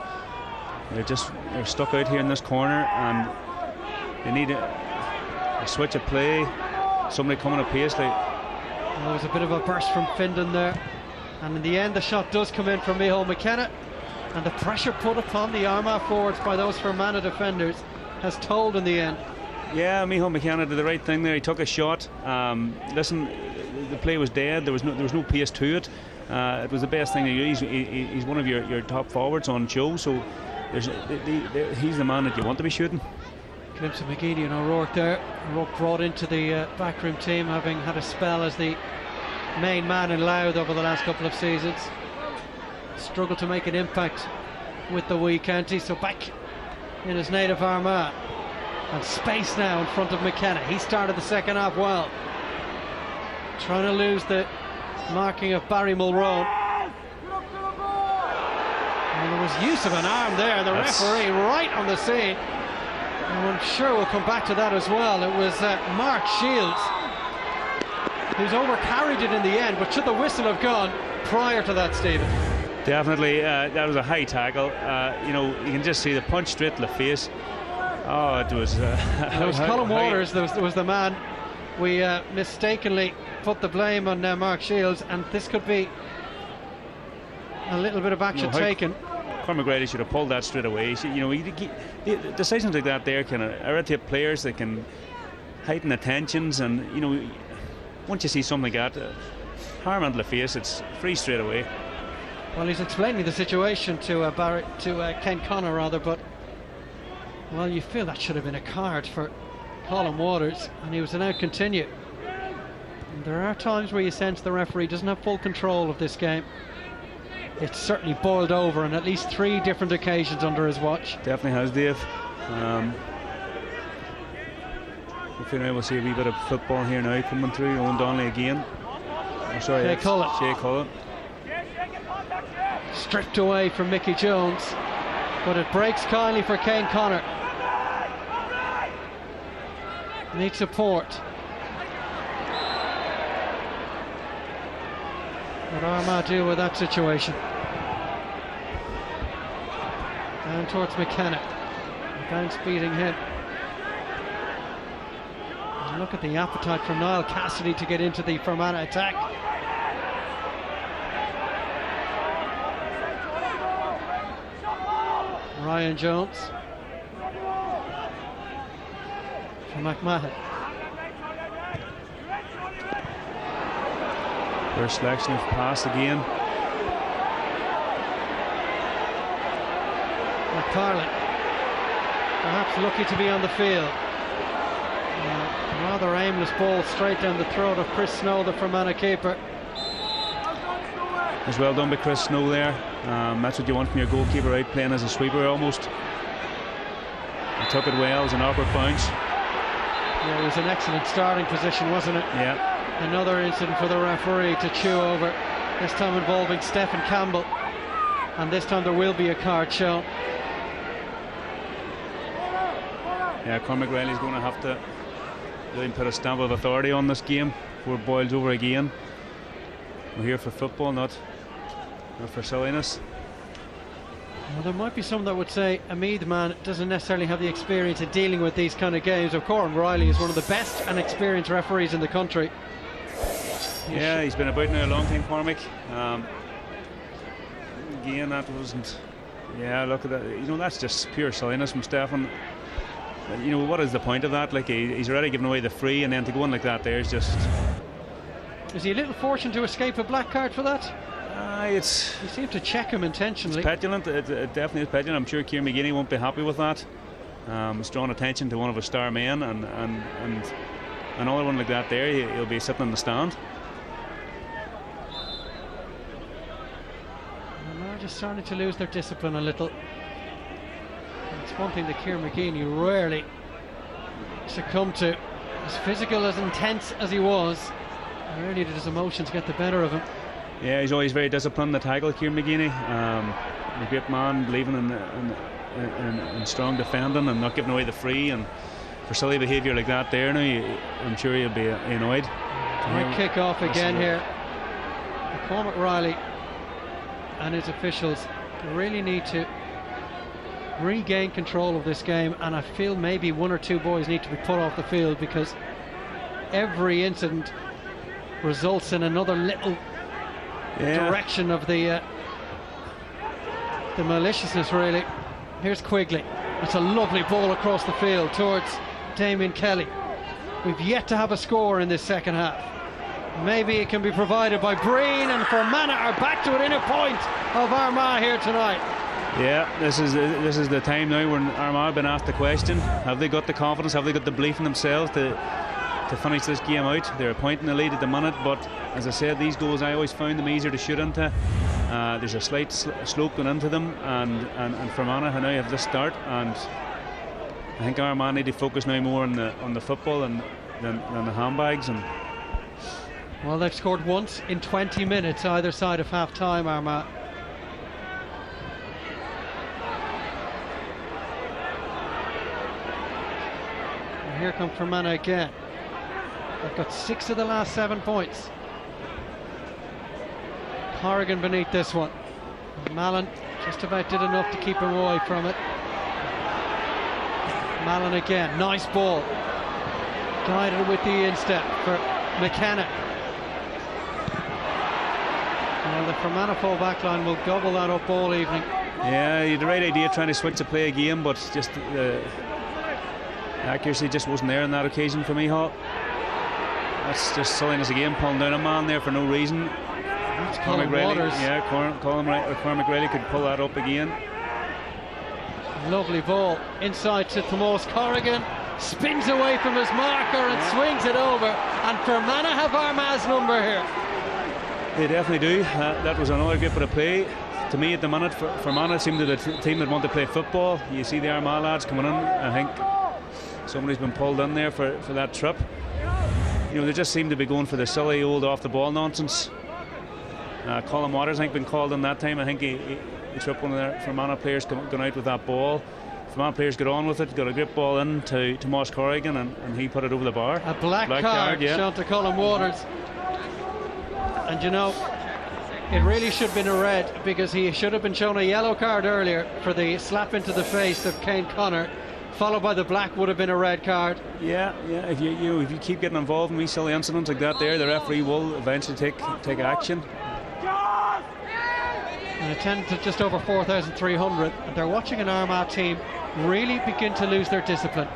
They're stuck out here in this corner, and they need a switch of play. Somebody coming apace. There was a bit of a burst from Findon there, and in the end the shot does come in from Micheál McKenna, and the pressure put upon the Armagh forwards by those Fermanagh defenders has told in the end. Yeah, Micheál McKenna did the right thing there. He took a shot. Listen, the play was dead. There was no pace to it. It was the best thing to do. He's one of your top forwards on show, so he's the man that you want to be shooting. Glimpse of McGeady and O'Rourke there. O'Rourke brought into the backroom team, having had a spell as the main man in Louth over the last couple of seasons. Struggled to make an impact with the wee county, so back in his native Armagh. And space now in front of McKenna. He started the second half well. Trying to lose the marking of Barry Mulroney. And there was use of an arm there. The referee right on the scene. And I'm sure we'll come back to that as well. It was Mark Shields who's overcarried it in the end, but should the whistle have gone prior to that, Stephen? Definitely, that was a high tackle. You can just see the punch straight to the face. Oh, it was... it was Colin Waters, there was the man. We mistakenly put the blame on Mark Shields, and this could be a little bit of action taken. Cormac Riley should have pulled that straight away. Decisions like that there can irritate players. They can heighten the tensions, and once you see something like that, harm onto the face, it's free straight away. Well, he's explaining the situation to Ken Connor rather, but well, you feel that should have been a card for Colin Waters, and he was to now continue. And there are times where you sense the referee doesn't have full control of this game. It's certainly boiled over on at least 3 different occasions under his watch. Definitely has, Dave. If you're able to see a wee bit of football here now coming through. Owen Donnelly again. Oh, sorry, Shea Cullen. Shea Cullen. Stripped away from Mickey Jones, but it breaks kindly for Kane Connor. Needs support. What Armagh do with that situation? Down towards McKenna. Bounce beating him. And look at the appetite from Niall Cassidy to get into the Fermanagh attack. Ryan Jones for McMahon. First selection of pass again. McFarlane, perhaps lucky to be on the field. Rather aimless ball straight down the throat of Chris Snow, the Fermanagh keeper. It's well done by Chris Snow there. That's what you want from your goalkeeper, out playing as a sweeper almost. He took it well. It was an awkward bounce. Yeah, it was an excellent starting position, wasn't it? Yeah. Another incident for the referee to chew over, this time involving Stephen Campbell, and this time there will be a card shown. Yeah, Cormac Riley's going to have to really put a stamp of authority on this game before it boils over again. We're here for football, not for silliness. Well, there might be some that would say a Meath man doesn't necessarily have the experience of dealing with these kind of games. Of course, Riley is one of the best and experienced referees in the country. Yeah, he's been about now a long time, Cormac. Again, that wasn't. Yeah, look at that. You know, that's just pure silliness from Stefan. You know, what is the point of that? Like, he's already given away the free, and then to go in like that there is just. Is he a little fortunate to escape a black card for that? It's. He seemed to check him intentionally. It's petulant. It definitely is petulant. I'm sure Kieran McGinney won't be happy with that. It's drawn attention to one of his star men, and another one like that there, he'll be sitting in the stand. They're just starting to lose their discipline a little. It's one thing that Kieran McGinney rarely succumbed to. As physical, as intense as he was, rarely did his emotions get the better of him. Yeah, he's always very disciplined to tackle, Kieran McGinney. A great man, believing in strong defending and not giving away the free, and for silly behaviour like that there now, I'm sure he'll be annoyed. Right kick off again here. Cormac Riley and his officials really need to regain control of this game, and I feel maybe one or two boys need to be put off the field, because every incident results in another little direction of the maliciousness, really. Here's Quigley. It's a lovely ball across the field towards Damien Kelly. We've yet to have a score in this second half. Maybe it can be provided by Breen, and Fermanagh are back to within a point of Armagh here tonight. Yeah, this is the time now when Armagh have been asked the question: have they got the confidence? Have they got the belief in themselves to finish this game out? They're a point in the lead at the minute, but as I said, these goals I always found them easier to shoot into. There's a slight slope going into them, and Fermanagh now have this start, and I think Armagh need to focus now more on the football than the handbags. And well, they've scored once in 20 minutes either side of half time, Armagh. And here come Fermanagh again. They've got 6 of the last 7 points. Corrigan beneath this one. Mallon just about did enough to keep him away from it. Mallon again, nice ball. Guided with the instep for McKenna. Well, the Fermanagh full back line will gobble that up all evening. Yeah, you had the right idea trying to switch the play again, but just the accuracy just wasn't there on that occasion for Mihal. That's just silliness again, pulling down a man there for no reason. That's Colin Waters. Yeah, Cormac Riley could pull that up again. Lovely ball inside to Tomas Corrigan. Spins away from his marker and swings it over. And Fermanagh have Armagh's number here. They definitely do. That was another good bit of play. To me, at the minute, Fermanagh seemed to the team that want to play football. You see the Armagh lads coming in. I think somebody's been pulled in there for that trip. You know, they just seem to be going for the silly old off-the-ball nonsense. Colin Waters, I think, been called in that time. I think he tripped one of their Fermanagh players going out with that ball. Fermanagh players got on with it, got a great ball in to Tomas Corrigan, and he put it over the bar. A black card shown to Colin Waters. And you know, it really should have been a red, because he should have been shown a yellow card earlier for the slap into the face of Kane Connor, followed by the black would have been a red card. Yeah. If you keep getting involved in these silly incidents like that, there, the referee will eventually take action. and attendance of just over 4,300, and they're watching an Armagh team really begin to lose their discipline.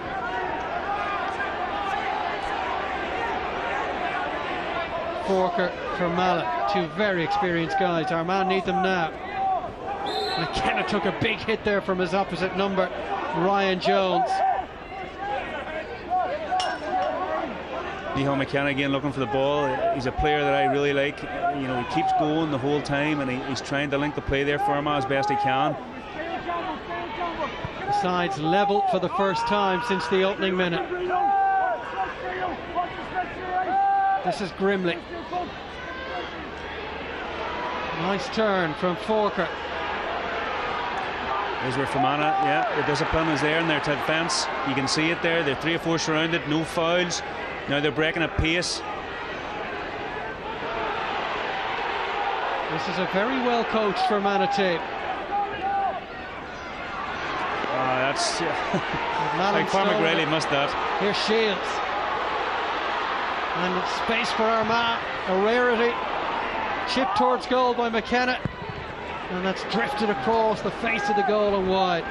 Forker, Fermanagh, two very experienced guys. Armagh need them now. McKenna took a big hit there from his opposite number, Ryan Jones. Micheál McKenna again looking for the ball. He's a player that I really like. You know, he keeps going the whole time, and he's trying to link the play there for Armagh as best he can. The sides level for the first time since the opening minute. This is Grimley. Nice turn from Forker. There's where Fermanagh, yeah, the discipline is there in their defence. You can see it there. They're 3 or 4 surrounded, no fouls. Now they're breaking at pace. This is a very well coached Fermanagh team. That's like Cormac really missed that. Here's Shields. And space for Armagh, a rarity. Chip towards goal by McKenna, and that's drifted across the face of the goal and wide.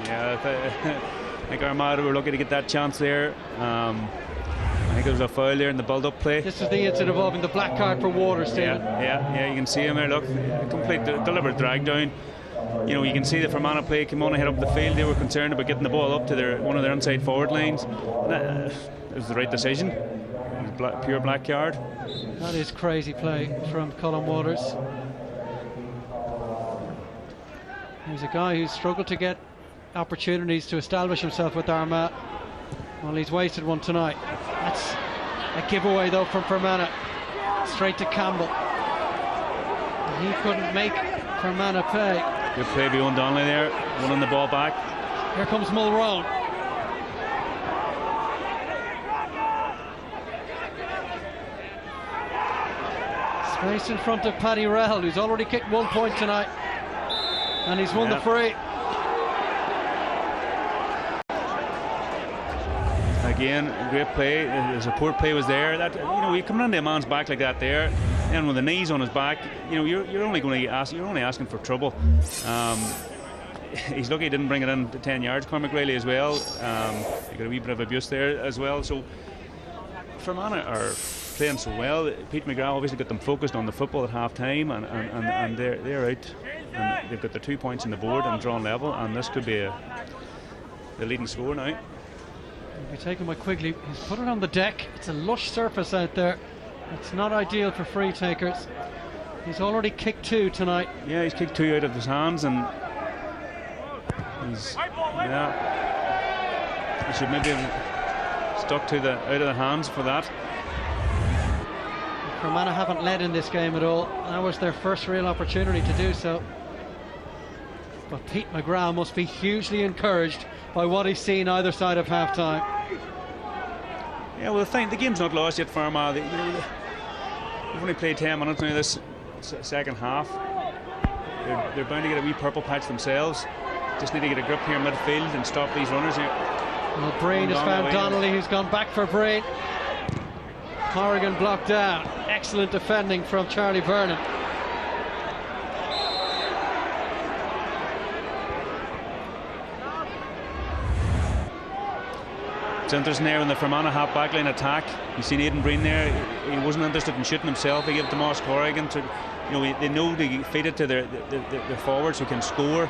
Yeah, I think Armagh were lucky to get that chance there. I think there was a foul there in the build-up play. This is the incident involving the black card for Waters, Stephen. Yeah, you can see him there. Look, complete deliberate drag down. You know, you can see the Fermanagh play came on ahead up the field. They were concerned about getting the ball up to one of their inside forward lines. It was the right decision. It was pure black card. That is crazy play from Colin Waters. He's a guy who's struggled to get opportunities to establish himself with Armagh. Well, he's wasted one tonight. That's a giveaway though from Fermanagh. Straight to Campbell. And he couldn't make Fermanagh pay. Good play by Owen Donnelly there, running the ball back. Here comes Mulroan. Space in front of Paddy Rahal, who's already kicked 1 point tonight, and he's won the free. Again, great play. The support play was there. That, you know, you come into a man's back like that there, and with the knees on his back, you know, you're only going to ask. You're only asking for trouble. He's lucky he didn't bring it in to 10 yards. Cormac Riley as well. He got a wee bit of abuse there as well. So Fermanagh are playing so well. Pete McGrath obviously got them focused on the football at half time, and they're out, and they've got their 2 points on the board and drawn level, and this could be the leading score now. He'll be taken by Quigley. He's put it on the deck. It's a lush surface out there. It's not ideal for free takers. He's already kicked 2 tonight. Yeah, he's kicked 2 out of his hands, and he should maybe have stuck to the out of the hands for that. Fermanagh haven't led in this game at all. That was their first real opportunity to do so. But Pete McGrath must be hugely encouraged by what he's seen either side of half time. Yeah, well, the game's not lost yet for Armagh. They've only played 10 minutes now this second half. They're bound to get a wee purple patch themselves. Just need to get a grip here in midfield and stop these runners here. Well, Breen has found Donnelly, who's gone back for Breen. Corrigan blocked down. Excellent defending from Charlie Vernon. It's interesting there when the Fermanagh half backline attack. You seen Aidan Breen there. He wasn't interested in shooting himself. He gave it to Moss Corrigan to, you know, they know to feed it to their forwards who can score.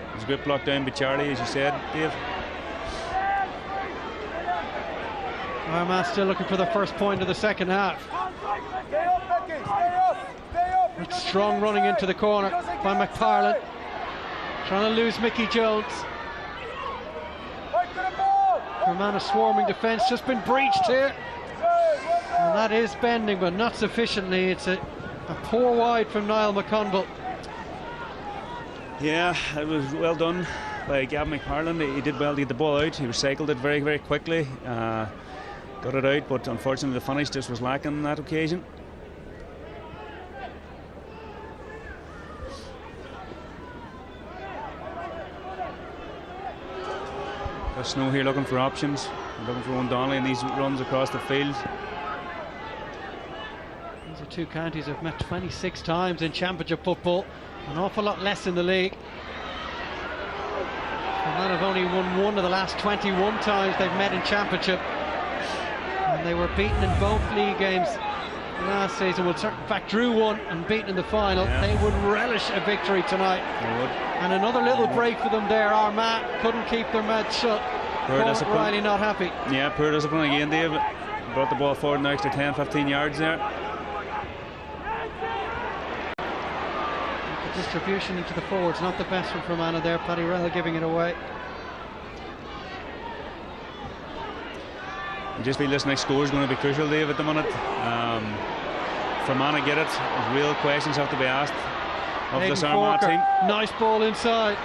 There's a great block down by Charlie, as you said, Dave. Armagh still looking for the first point of the second half. It's strong running into the corner by McParlin. Trying to lose Mickey Jones. Fermanagh swarming defence, just been breached here. And that is bending, but not sufficiently. It's a poor wide from Niall McConville. Yeah, it was well done by Gavin McParlin. He did well to get the ball out. He recycled it very, very quickly. Got it out, but unfortunately the finish just was lacking on that occasion. Snow here looking for options, looking for Owen Donnelly in these runs across the field. These are two counties have met 26 times in championship football. An awful lot less in the league. Fermanagh have only won one of the last 21 times they've met in Championship. And they were beaten in both league games last season. Well, in fact, drew one and beaten in the final. Yeah. They would relish a victory tonight. They would. And another little break for them there. Armagh couldn't keep their mouth shut. Paul Riley not happy. Yeah, poor discipline again, Dave. Brought the ball forward an extra 10-15 yards there. The distribution into the forwards, not the best from Fermanagh there. Paddy Rell giving it away. I just feel this next score is going to be crucial, Dave, at the minute. Fermanagh get it. Real questions have to be asked of this Armagh team. Nice ball inside.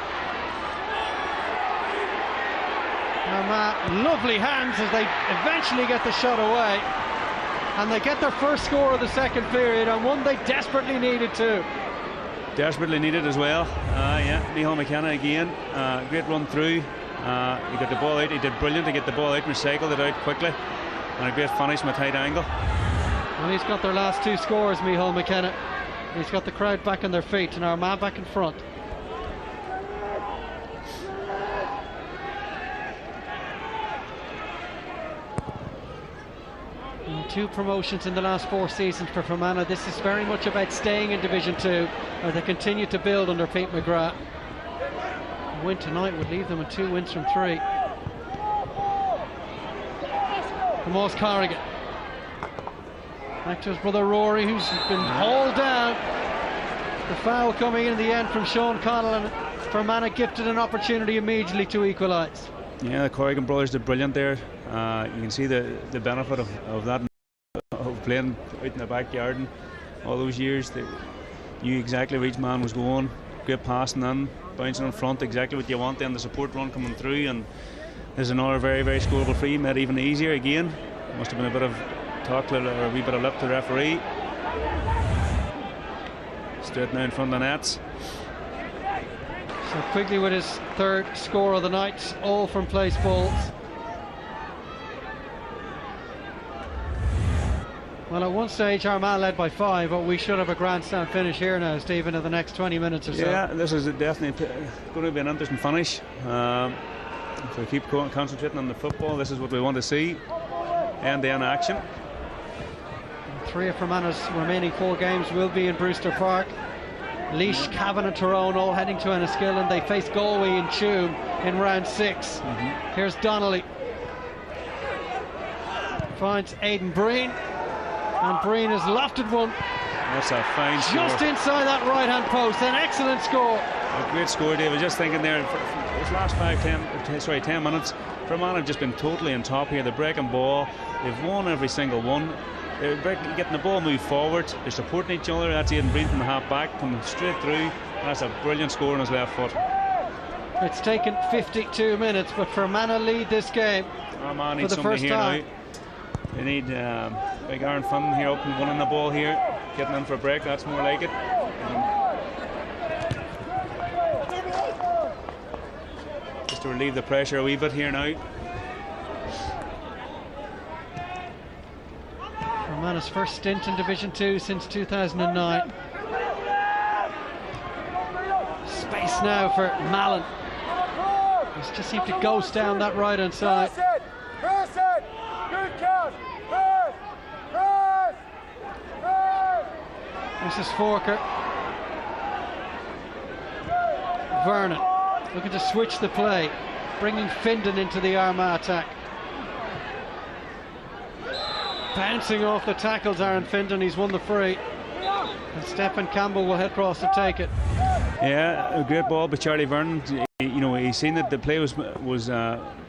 Armagh, lovely hands as they eventually get the shot away. And they get their first score of the second period, and one they desperately needed too. Desperately needed as well. Yeah, Micheál McKenna again. Great run through. He got the ball out. He did brilliant to get the ball out, recycled it out quickly, and a great finish from a tight angle. Well, he's got their last two scores, Micheál McKenna. He's got the crowd back on their feet, and Armagh back in front. And 2 promotions in the last 4 seasons for Fermanagh. This is very much about staying in Division 2 as they continue to build under Pete McGrath. A win tonight would leave them with 2 wins from 3. Moss Corrigan. Back to his brother Rory, who's been hauled down. The foul coming in the end from Sean Connell, and Fermanagh gifted an opportunity immediately to equalise. Yeah, the Corrigan brothers did brilliant there. You can see the benefit of that, of playing out in the backyard and all those years. They knew exactly where each man was going. Great passing in, bouncing in front, exactly what you want. Then the support run coming through, and there's another very, very scoreable free, made even easier again. Must have been a bit of talk or a wee bit of lip to the referee. Straight now in front of the nets. So Quigley with his 3rd score of the night, all from place balls. Well, at one stage Armagh led by 5, but we should have a grandstand finish here now, Stephen, in the next 20 minutes or so. Yeah, this is definitely going to be an interesting finish. If we keep concentrating on the football, this is what we want to see. End-to-end action. 3 of Fermanagh's remaining 4 games will be in Brewster Park. Laois, Cavan and Tyrone all heading to Enniskillen. They face Galway in Tuam in round 6. Here's Donnelly. Finds Aidan Breen. And Breen has lofted one. That's a fine score. Just inside that right-hand post. An excellent score. A great score, David. Just thinking there, for this last 10 minutes, Fermanagh have just been totally on top here. They're breaking ball. They've won every single one. They're getting the ball moved forward. They're supporting each other. That's Aidan Breen from the half back, coming straight through. That's a brilliant score on his left foot. It's taken 52 minutes, but Fermanagh lead this game Armagh for needs the something first here time. now. They need big Aaron Finn here up and winning the ball here. Getting in for a break, that's more like it. Just to relieve the pressure a wee bit here now. Fermanagh's first stint in Division 2 since 2009. Space now for Mallon. He's just seemed to ghost down that right hand side. Press it! Good catch! Press! Press! Press! This is Forker. Vernon looking to switch the play, bringing Findon into the Armagh attack. Bouncing off the tackles, Aaron Findon. He's won the free, and Stephen Campbell will head across to take it. Yeah, a great ball by Charlie Vernon. You know, he's seen that the play was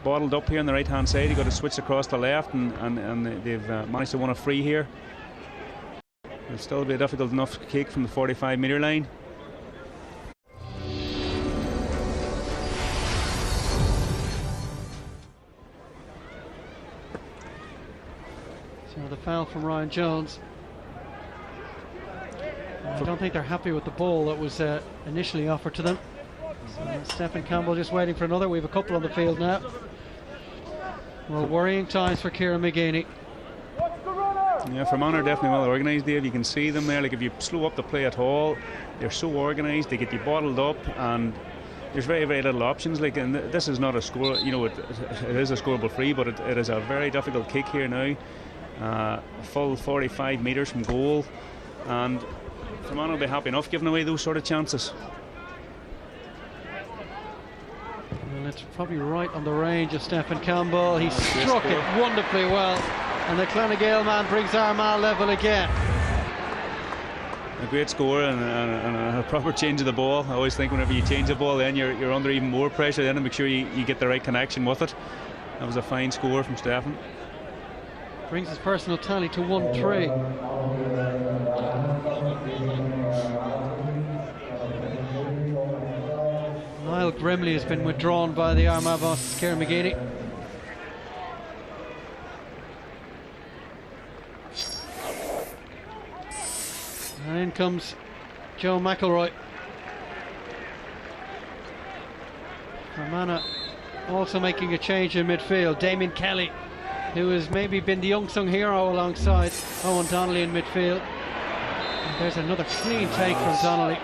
bottled up here on the right hand side. He got to switch across the left, and they've managed to win a free here. It'll still be a difficult enough kick from the 45-metre line. So the foul from Ryan Jones. I don't think they're happy with the ball that was initially offered to them. So Stephen Campbell just waiting for another. We have a couple on the field now. Well, worrying times for Kieran McGeaney. Yeah, Fermanagh are definitely well organised, Dave. You can see them there. Like, if you slow up the play at all, they're so organised. They get you bottled up, and there's very, very little options. Like, and this is not a score. You know, it is a scoreable free, but it is a very difficult kick here now. Full 45 metres from goal, and Fermanagh will be happy enough giving away those sort of chances. Well, it's probably right on the range of Stephen Campbell. He struck it wonderfully well, and the Clonagale man brings Armagh level again. A great score and a proper change of the ball. I always think whenever you change the ball, then you're under even more pressure then to make sure you get the right connection with it. That was a fine score from Stephen. Brings his personal tally to 1-3. Niall Grimley has been withdrawn by the Armagh boss, Kieran McGeady. And in comes Joe McElroy. Fermanagh also making a change in midfield. Damien Kelly, who has maybe been the unsung hero alongside Owen Donnelly in midfield. And there's another clean take from Donnelly.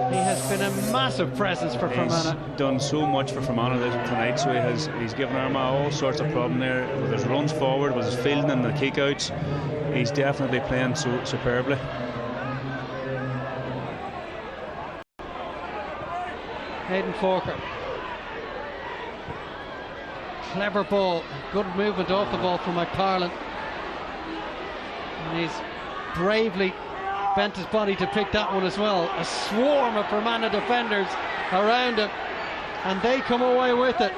He has been a massive presence for Fermanagh. He's done so much for Fermanagh tonight, so he's given Armagh all sorts of problem there with his runs forward, with his fielding and the kickouts. He's definitely playing so superbly. Hayden Forker. Clever ball, good movement off the ball from McParlin. And he's bravely bent his body to pick that one as well. A swarm of Fermanagh defenders around him, and they come away with it.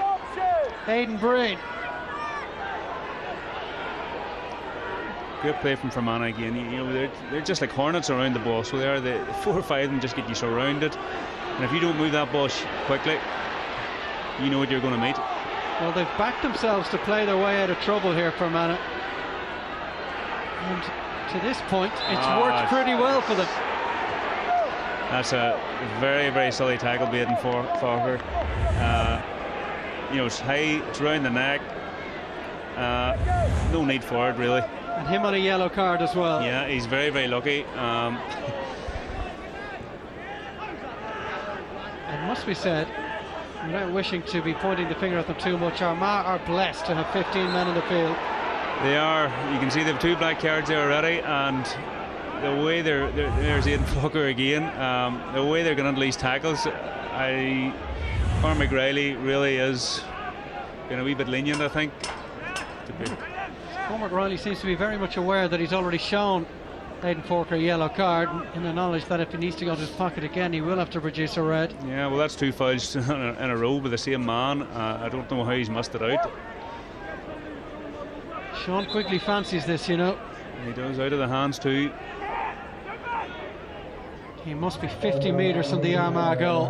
Aidan Breen. Great play from Fermanagh again. You know, they're just like hornets around the ball, so they are. The 4 or 5 of them just get you surrounded, and if you don't move that ball quickly, you know what you're going to meet. Well, they've backed themselves to play their way out of trouble here, Fermanagh. And to this point, it's worked pretty well for them. That's a very, very silly tackle being for her. You know, it's high, it's round the neck. No need for it, really. And him on a yellow card as well. Yeah, he's very, very lucky. It must be said, without wishing to be pointing the finger at them too much, Armagh are blessed to have 15 men in the field. They are. You can see they have 2 black cards there already, and the way there's Aidan Forker again. The way they're going to unleash tackles, Cormac Riley really is being a wee bit lenient, I think. Cormac Riley seems to be very much aware that he's already shown Aidan Forker a yellow card, in the knowledge that if he needs to go to his pocket again, he will have to produce a red. Yeah, well, that's 2 fouls in a row with the same man. I don't know how he's missed it out. Sean Quigley fancies this, you know. He does, out of the hands too. He must be 50 metres from the Armagh goal.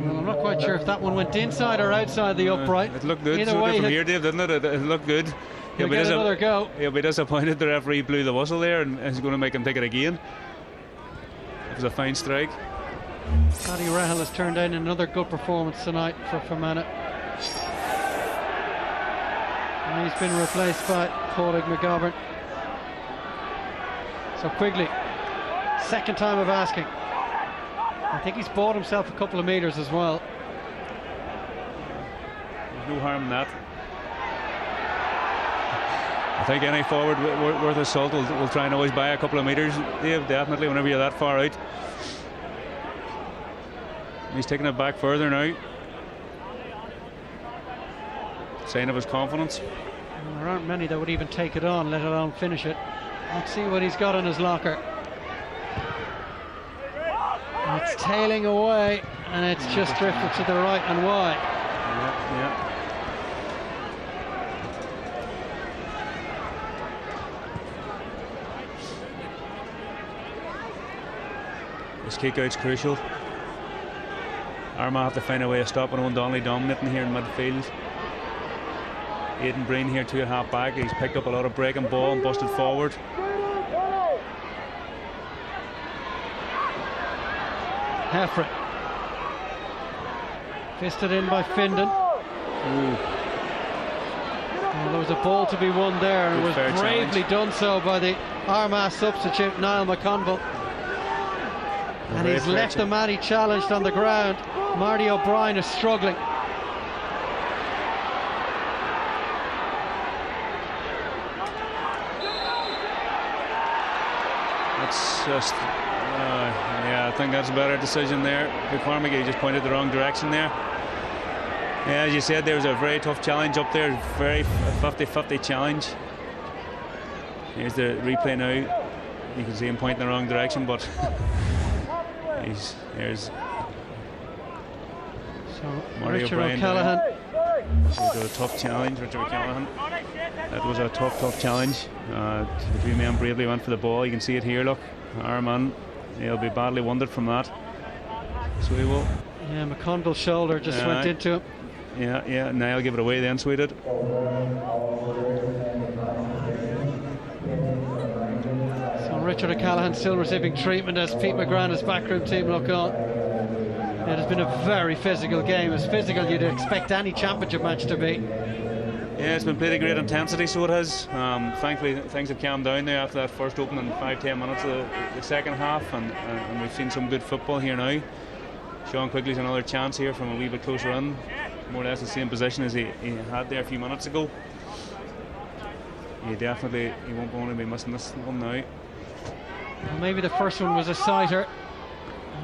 Well, I'm not quite sure if that one went inside or outside the upright. It looked good. Either way, from here, Dave, didn't it? It looked good. He'll get another go. He'll be disappointed the referee blew the whistle there, and he's going to make him take it again. It was a fine strike. Paddy Rahal has turned in another good performance tonight for Fermanagh. And he's been replaced by Padraig McGovern. So Quigley, second time of asking. I think he's bought himself a couple of metres as well. There's no harm in that. I think any forward worth his salt will try and always buy a couple of metres, Dave, definitely, whenever you're that far out. He's taking it back further now. Sign of his confidence. And there aren't many that would even take it on, let alone finish it. Let's see what he's got in his locker. And it's tailing away, and it's just drifted to the right and wide. Yeah. This kick out's crucial. Armagh have to find a way of stopping Owen Donnelly dominating here in midfield. Aidan Breen here, 2 half back. He's picked up a lot of breaking ball and busted forward. Heffron. Fisted in by Findon. Ooh. Well, there was a ball to be won there, and it was Good fair bravely done so by the Armagh substitute, Niall McConville. And he's left the man he challenged on the ground. Marty O'Brien is struggling. That's just, yeah, I think that's a better decision there. McCormick, he just pointed the wrong direction there. Yeah, as you said, there was a very tough challenge up there, very 50-50 challenge. Here's the replay now. You can see him pointing the wrong direction, but there's Marty Richard O'Brien. O'Callaghan. It was a tough challenge, Richard O'Callaghan. That was a tough challenge. The two men bravely went for the ball. You can see it here, look. Armagh, he'll be badly wounded from that. So he will. Yeah, McConville's shoulder just went into him. Yeah, Niall give it away then, so he did. So Richard O'Callaghan still receiving treatment as Pete McGrath, backroom team, look on. It has been a very physical game, as physical you'd expect any championship match to be. Yeah, it's been played at great intensity, so it has. Thankfully, things have calmed down there after that first opening 5-10 minutes of the second half, and we've seen some good football here now. Sean Quigley's another chance here from a wee bit closer in, more or less the same position as he had there a few minutes ago. He won't want to be missing this one now. Well, maybe the first one was a sighter.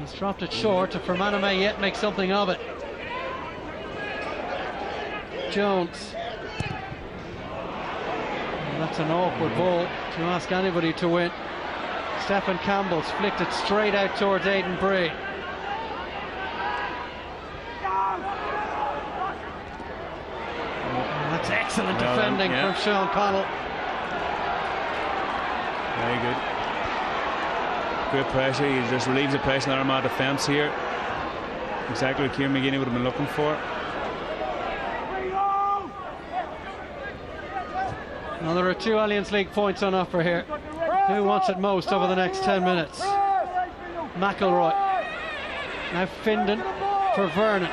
He's dropped it short. Fermanagh may yet make something of it. Jones. Well, that's an awkward ball to ask anybody to win. Stephen Campbell's flicked it straight out towards Aidan Breen. That's excellent defending from Sean Connell. Very good. Great pressure. He just relieves the pressure in Armagh defence here. Exactly what Kieran McGinney would have been looking for. Now there are 2 Alliance League points on offer here. Who wants it most over the next 10 minutes? McElroy. Now Findon for Vernon.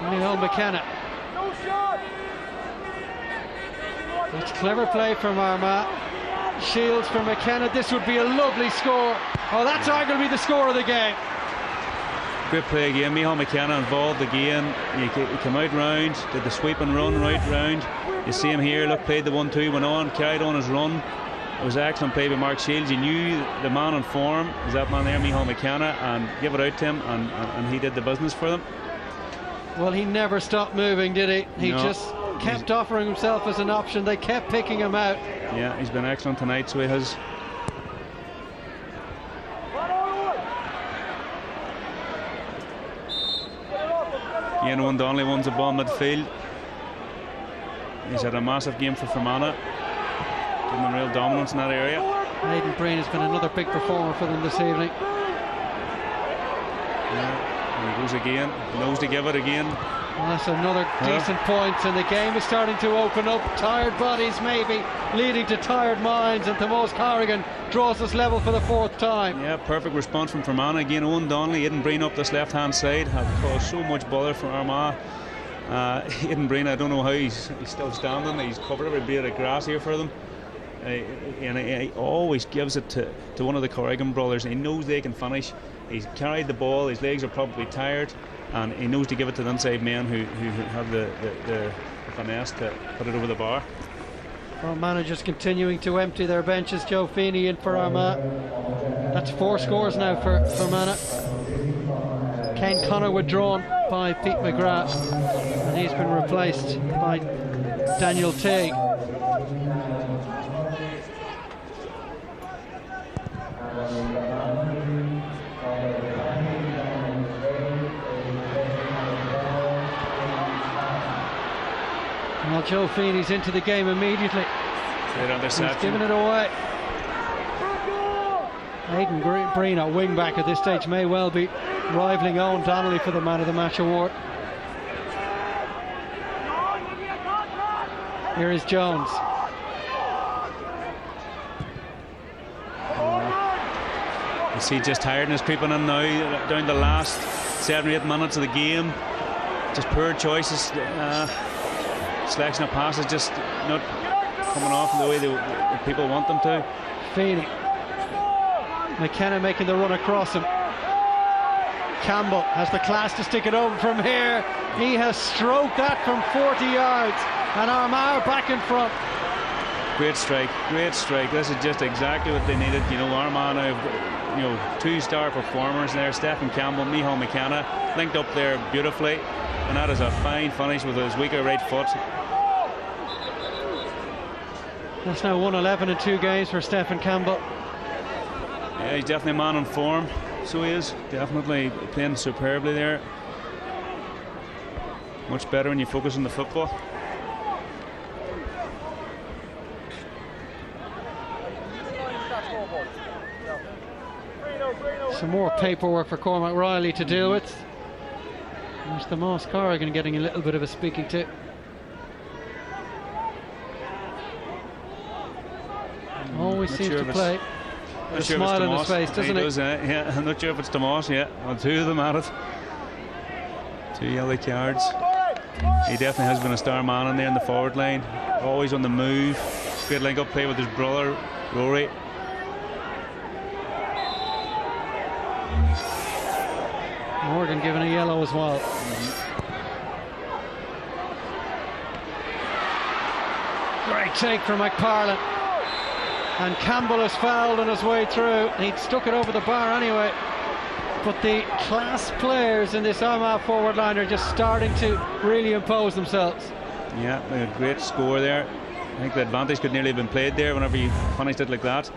Micheál McKenna. That's clever play from Armagh. Shields for McKenna. This would be a lovely score. Oh, that's arguably the score of the game. Great play again. Micheál McKenna involved again. He came out round, did the sweep and run right round. You see him here. Look, played the 1-2, went on, carried on his run. It was excellent play by Mark Shields. He knew the man on form was that man there, Micheál McKenna, and gave it out to him, and he did the business for them. Well, he never stopped moving, did he? He just kept offering himself as an option. They kept picking him out. Yeah, he's been excellent tonight, so he has. Ian Owen Donnelly wins the ball midfield. He's had a massive game for Fermanagh, giving them real dominance in that area. Aidan Breen has been another big performer for them this evening. Yeah. He goes again, knows to give it again. Well, that's another decent point, and the game is starting to open up. Tired bodies maybe leading to tired minds, and Tomás Corrigan draws us level for the 4th time. Yeah, perfect response from Fermanagh again. Owen Donnelly, Aidan Breen up this left hand side, have caused so much bother for Armagh. Aidan Breen, I don't know how he's still standing. He's covered every bit of grass here for them. And he always gives it to one of the Corrigan brothers. He knows they can finish. He's carried the ball, his legs are probably tired, and he knows to give it to the inside men who have the finesse to put it over the bar. Well, managers continuing to empty their benches. Joe Feeney in for Armagh. That's 4 scores now for Fermanagh. Ken Connor withdrawn by Pete McGrath, and he's been replaced by Daniel Teague. Well, Joe Feeney's into the game immediately. He's giving it away. Aidan Breen at wing back at this stage may well be rivaling Owen Donnelly for the Man of the Match award. Here is Jones. You see just tiredness creeping in now, down the last 7 or 8 minutes of the game. Just poor choices, selection of passes just not coming off the way the people want them to. Feeney. McKenna making the run across him. Campbell has the class to stick it over from here. He has stroked that from 40 yards, and Armagh back in front. Great strike, great strike. This is just exactly what they needed. You know, Armagh now have, you know, 2-star performers there. Stephen Campbell, Micheál McKenna linked up there beautifully, and that is a fine finish with his weaker right foot. That's now 1-11 in 2 games for Stephen Campbell. Yeah, he's definitely a man on form. So he is, definitely playing superbly there. Much better when you focus on the football. Some more paperwork for Cormac Riley to deal with. There's the Moss Corrigan getting a little bit of a speaking to. Always seems to play with a smile on his face, doesn't he? Yeah, I'm not sure if it's Tomas yet. Well, 2 of them at it. 2 yellow cards. He definitely has been a star man in there in the forward line. Always on the move. Great link-up play with his brother, Rory. Morgan given a yellow as well. Great take from McParland. And Campbell has fouled on his way through. He'd stuck it over the bar anyway. But the class players in this Armagh forward line are just starting to really impose themselves. Yeah, a great score there. I think the advantage could nearly have been played there whenever you finished it like that.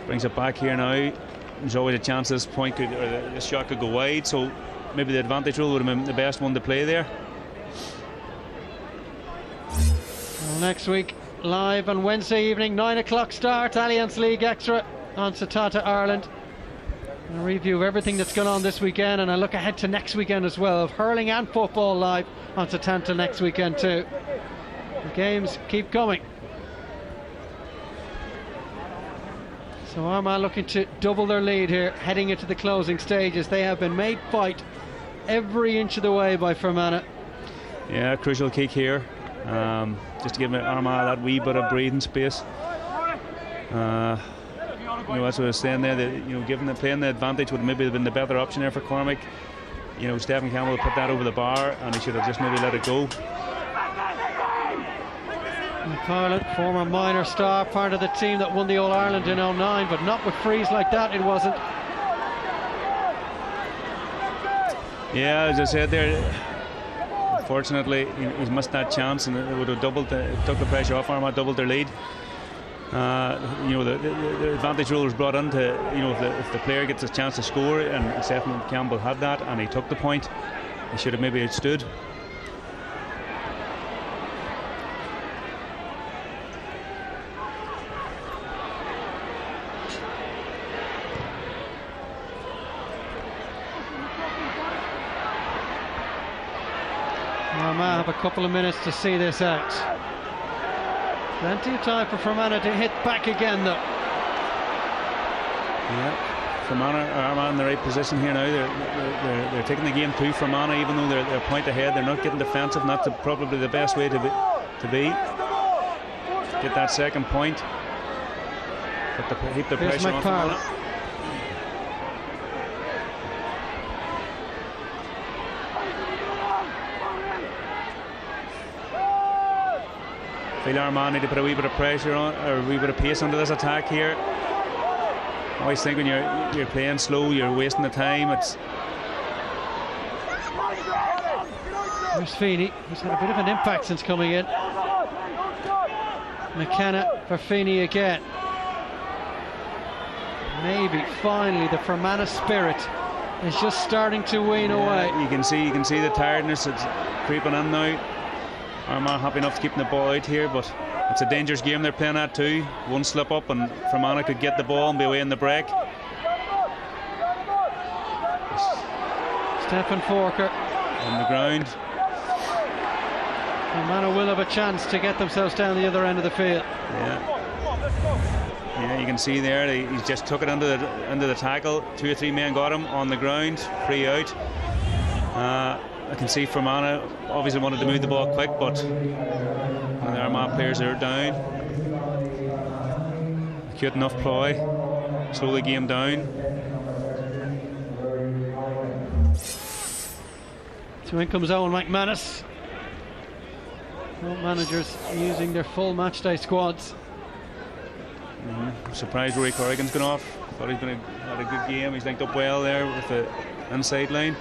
Brings it back here now. There's always a chance this point could, or the shot could go wide, so maybe the advantage rule would have been the best one to play there. Well, next week, live on Wednesday evening, 9 o'clock start, Allianz League Extra on Satata Ireland. A review of everything that's gone on this weekend, and a look ahead to next weekend as well, of hurling and football live on Satanta next weekend too. The games keep coming. So Armagh looking to double their lead here, heading into the closing stages. They have been made fight every inch of the way by Fermanagh. Yeah, crucial kick here, just to give Armagh that wee bit of breathing space. You know, that's what I was saying there, that, you know, given the playing the advantage would maybe have been the better option there for Cormac. You know, Stephen Campbell put that over the bar, and he should have just maybe let it go. McParland, former minor star, part of the team that won the All-Ireland in 09, but not with frees like that, it wasn't. Yeah, as I said there, unfortunately he's missed that chance, and it would have doubled took the pressure off Armagh, doubled their lead. You know, the advantage rule was brought in to, you know, if the player gets a chance to score, and Stephen Campbell had that and he took the point, he should have maybe outstood. Armagh have a couple of minutes to see this out. Plenty of time for Fermanagh to hit back again though. Yeah, Armagh in the right position here now. They're taking the game to Fermanagh, even though they're a point ahead. They're not getting defensive, and that's probably the best way to be. Get that second point. Keep the pressure on Fermanagh. Feel Armagh need to put a wee bit of pressure on, or a wee bit of pace onto this attack here. I always think when you're playing slow, you're wasting the time. There's Feeney. He's had a bit of an impact since coming in. McKenna for Feeney again. Maybe finally the Fermanagh spirit is just starting to wane away. You can see the tiredness. It's creeping in now. Armagh happy enough to keep the ball out here, but it's a dangerous game they're playing at too. One slip up and Fermanagh could get the ball and be away in the break. Stephen Forker on the ground. Fermanagh will have a chance to get themselves down the other end of the field. Yeah. Yeah, you can see there he's just took it into the tackle. 2 or 3 men got him on the ground, free out. I can see Fermanagh obviously wanted to move the ball quick, but one of the Armagh players are down. Acute enough ploy, slow the game down. So in comes Owen McManus. Both managers using their full matchday squads. Surprised Rory Corrigan's gone off. Thought he's had a good game. He's linked up well there with the inside line.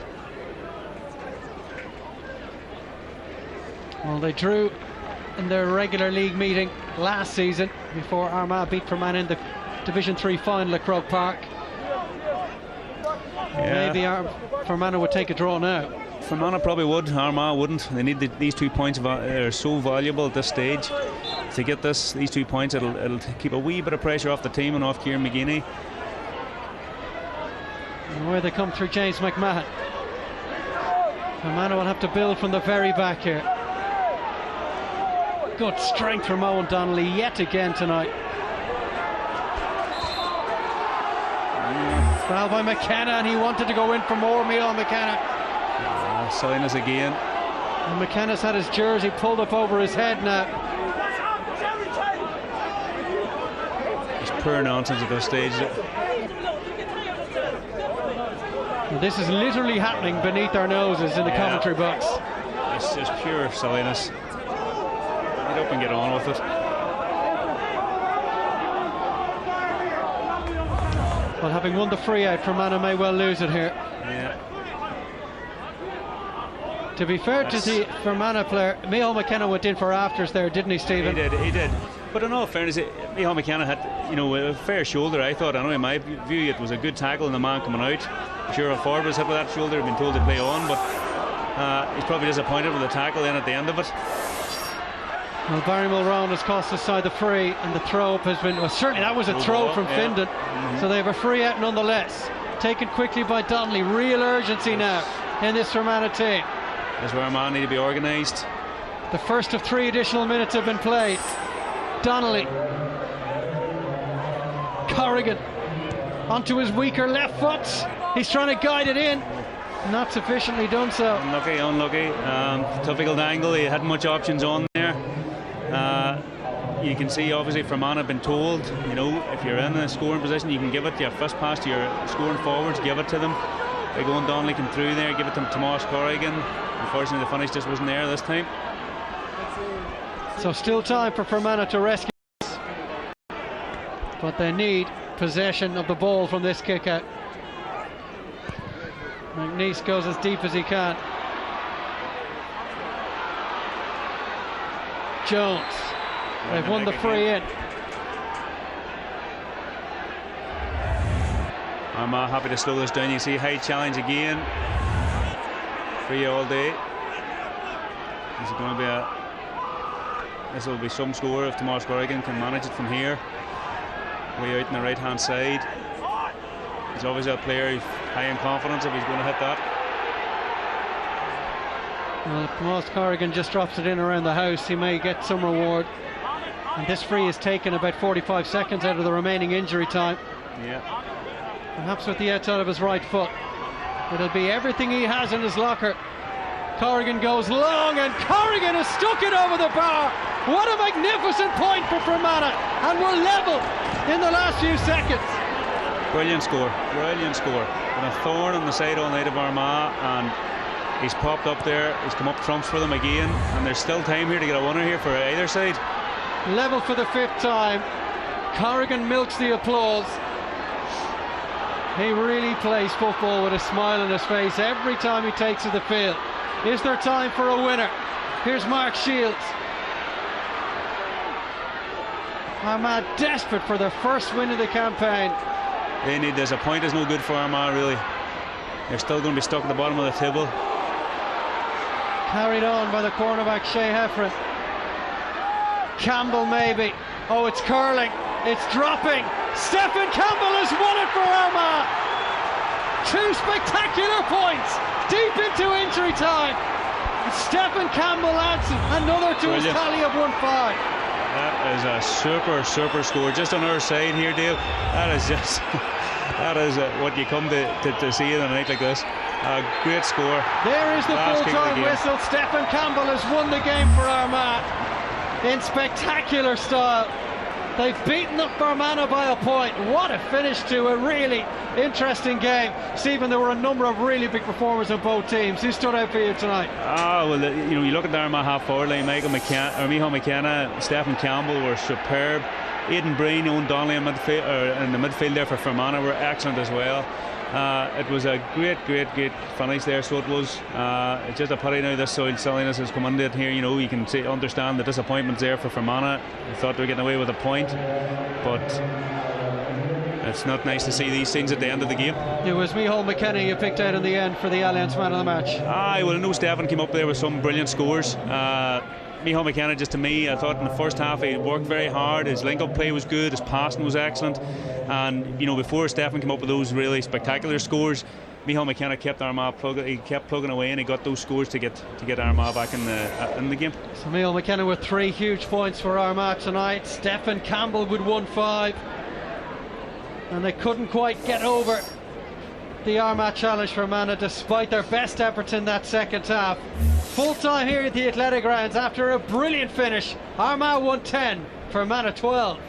Well, they drew in their regular league meeting last season before Armagh beat Fermanagh in the Division 3 final at Croke Park. Yeah. Maybe Fermanagh would take a draw now. Fermanagh probably would, Armagh wouldn't. They need these 2 points. They're so valuable at this stage. To get these 2 points, it'll keep a wee bit of pressure off the team and off Kieran McGuinney. And where they come through James McMahon. Fermanagh will have to build from the very back here. Good strength from Owen Donnelly yet again tonight. Foul by McKenna, and he wanted to go in for more. Micheál McKenna. Salinas again. And McKenna's had his jersey pulled up over his head now. It's pure nonsense at this stage. And this is literally happening beneath our noses in the commentary box. It's just pure Salinas. Get up and get on with it. Well, having won the free out, Fermanagh may well lose it here. Yeah. To be fair to the Fermanagh player, Micheál McKenna went in for afters there, didn't he, Stephen? He did. But in all fairness, Micheál McKenna had, a fair shoulder. I thought, anyway, in my view, it was a good tackle and the man coming out. Sure, a forward was hit with that shoulder, had been told to play on, but he's probably disappointed with the tackle then at the end of it. Well, Barry Mulrown has cost his side the free, and the throw up has been, well, certainly that was a throw from Findon. So they have a free out nonetheless. Taken quickly by Donnelly. Real urgency now in this Fermanagh team. That's where Armagh need to be organised. The first of 3 additional minutes have been played. Donnelly. Corrigan onto his weaker left foot. He's trying to guide it in. Not sufficiently done so. Unlucky. Difficult angle. He hadn't much options on there. You can see obviously Fermanagh have been told, if you're in a scoring position, you can give it your first pass to your scoring forwards, give it to them. Big Owen Donnelly come through there, give it to Tomas Corrigan. Unfortunately, the finish just wasn't there this time. So still time for Fermanagh to rescue this. But they need possession of the ball from this kick out. McNeice goes as deep as he can. Jones. They've won the free in. I'm happy to slow this down. You see high challenge again. Free all day. This is going to be this will be some score if Tomas Corrigan can manage it from here. Way out on the right hand side. He's obviously a player who's high in confidence if he's going to hit that. Well, if Tomas Corrigan just drops it in around the house, he may get some reward. And this free is taken about 45 seconds out of the remaining injury time. Yeah. Perhaps with the outside of his right foot. It'll be everything he has in his locker. Corrigan goes long, and Corrigan has stuck it over the bar. What a magnificent point for Fermanagh, and we're level in the last few seconds. Brilliant score. And a thorn on the side all night of Armagh, and he's popped up there. He's come up trumps for them again, and there's still time here to get a winner here for either side. Level for the 5th time. Corrigan milks the applause. He really plays football with a smile on his face every time he takes to the field. Is there time for a winner? Here's Mark Shields. Armagh desperate for their first win of the campaign. They need this. A point is no good for Armagh, really. They're still going to be stuck at the bottom of the table. Carried on by the cornerback Shea Heffron. Campbell maybe. Oh, it's curling. It's dropping. Stephen Campbell has won it for Armagh. 2 spectacular points deep into injury time. And Stephen Campbell adds another to his tally of 1-5. That is a super score. Just on our side here, Dave. That is just that is what you come to see in a night like this. A great score. There is the Last kick of the full-time game. whistle. Stephen Campbell has won the game for Armagh in spectacular style. They've beaten up Fermanagh by a point. What a finish to a really interesting game. Stephen, there were a number of really big performers on both teams. Who stood out for you tonight? Well, you look at the Armagh half-forward line. Michael McKenna, Stephen Campbell were superb. Aidan Breen, Owen Donnelly in the midfield there for Fermanagh were excellent as well. It was a great finish there, so it was. It's just a pity now this soil silliness has come into it here. You can understand the disappointment there for Fermanagh. I thought they were getting away with a point, but it's not nice to see these things at the end of the game. It was Micheál McKenna you picked out in the end for the Alliance Man of the match. Well, I know Stephen came up there with some brilliant scores. Micheál McKenna, just to me, I thought in the first half he worked very hard. His link-up play was good, his passing was excellent, and before Stephen came up with those really spectacular scores, Micheál McKenna kept Armagh plugging away, and he got those scores to get Armagh back in the game. So Micheál McKenna with 3 huge points for Armagh tonight. Stephen Campbell with 1-5, and they couldn't quite get over the Armagh challenge for Fermanagh despite their best efforts in that second half. Full time here at the Athletic Grounds after a brilliant finish. Armagh 1-10, Fermanagh 12.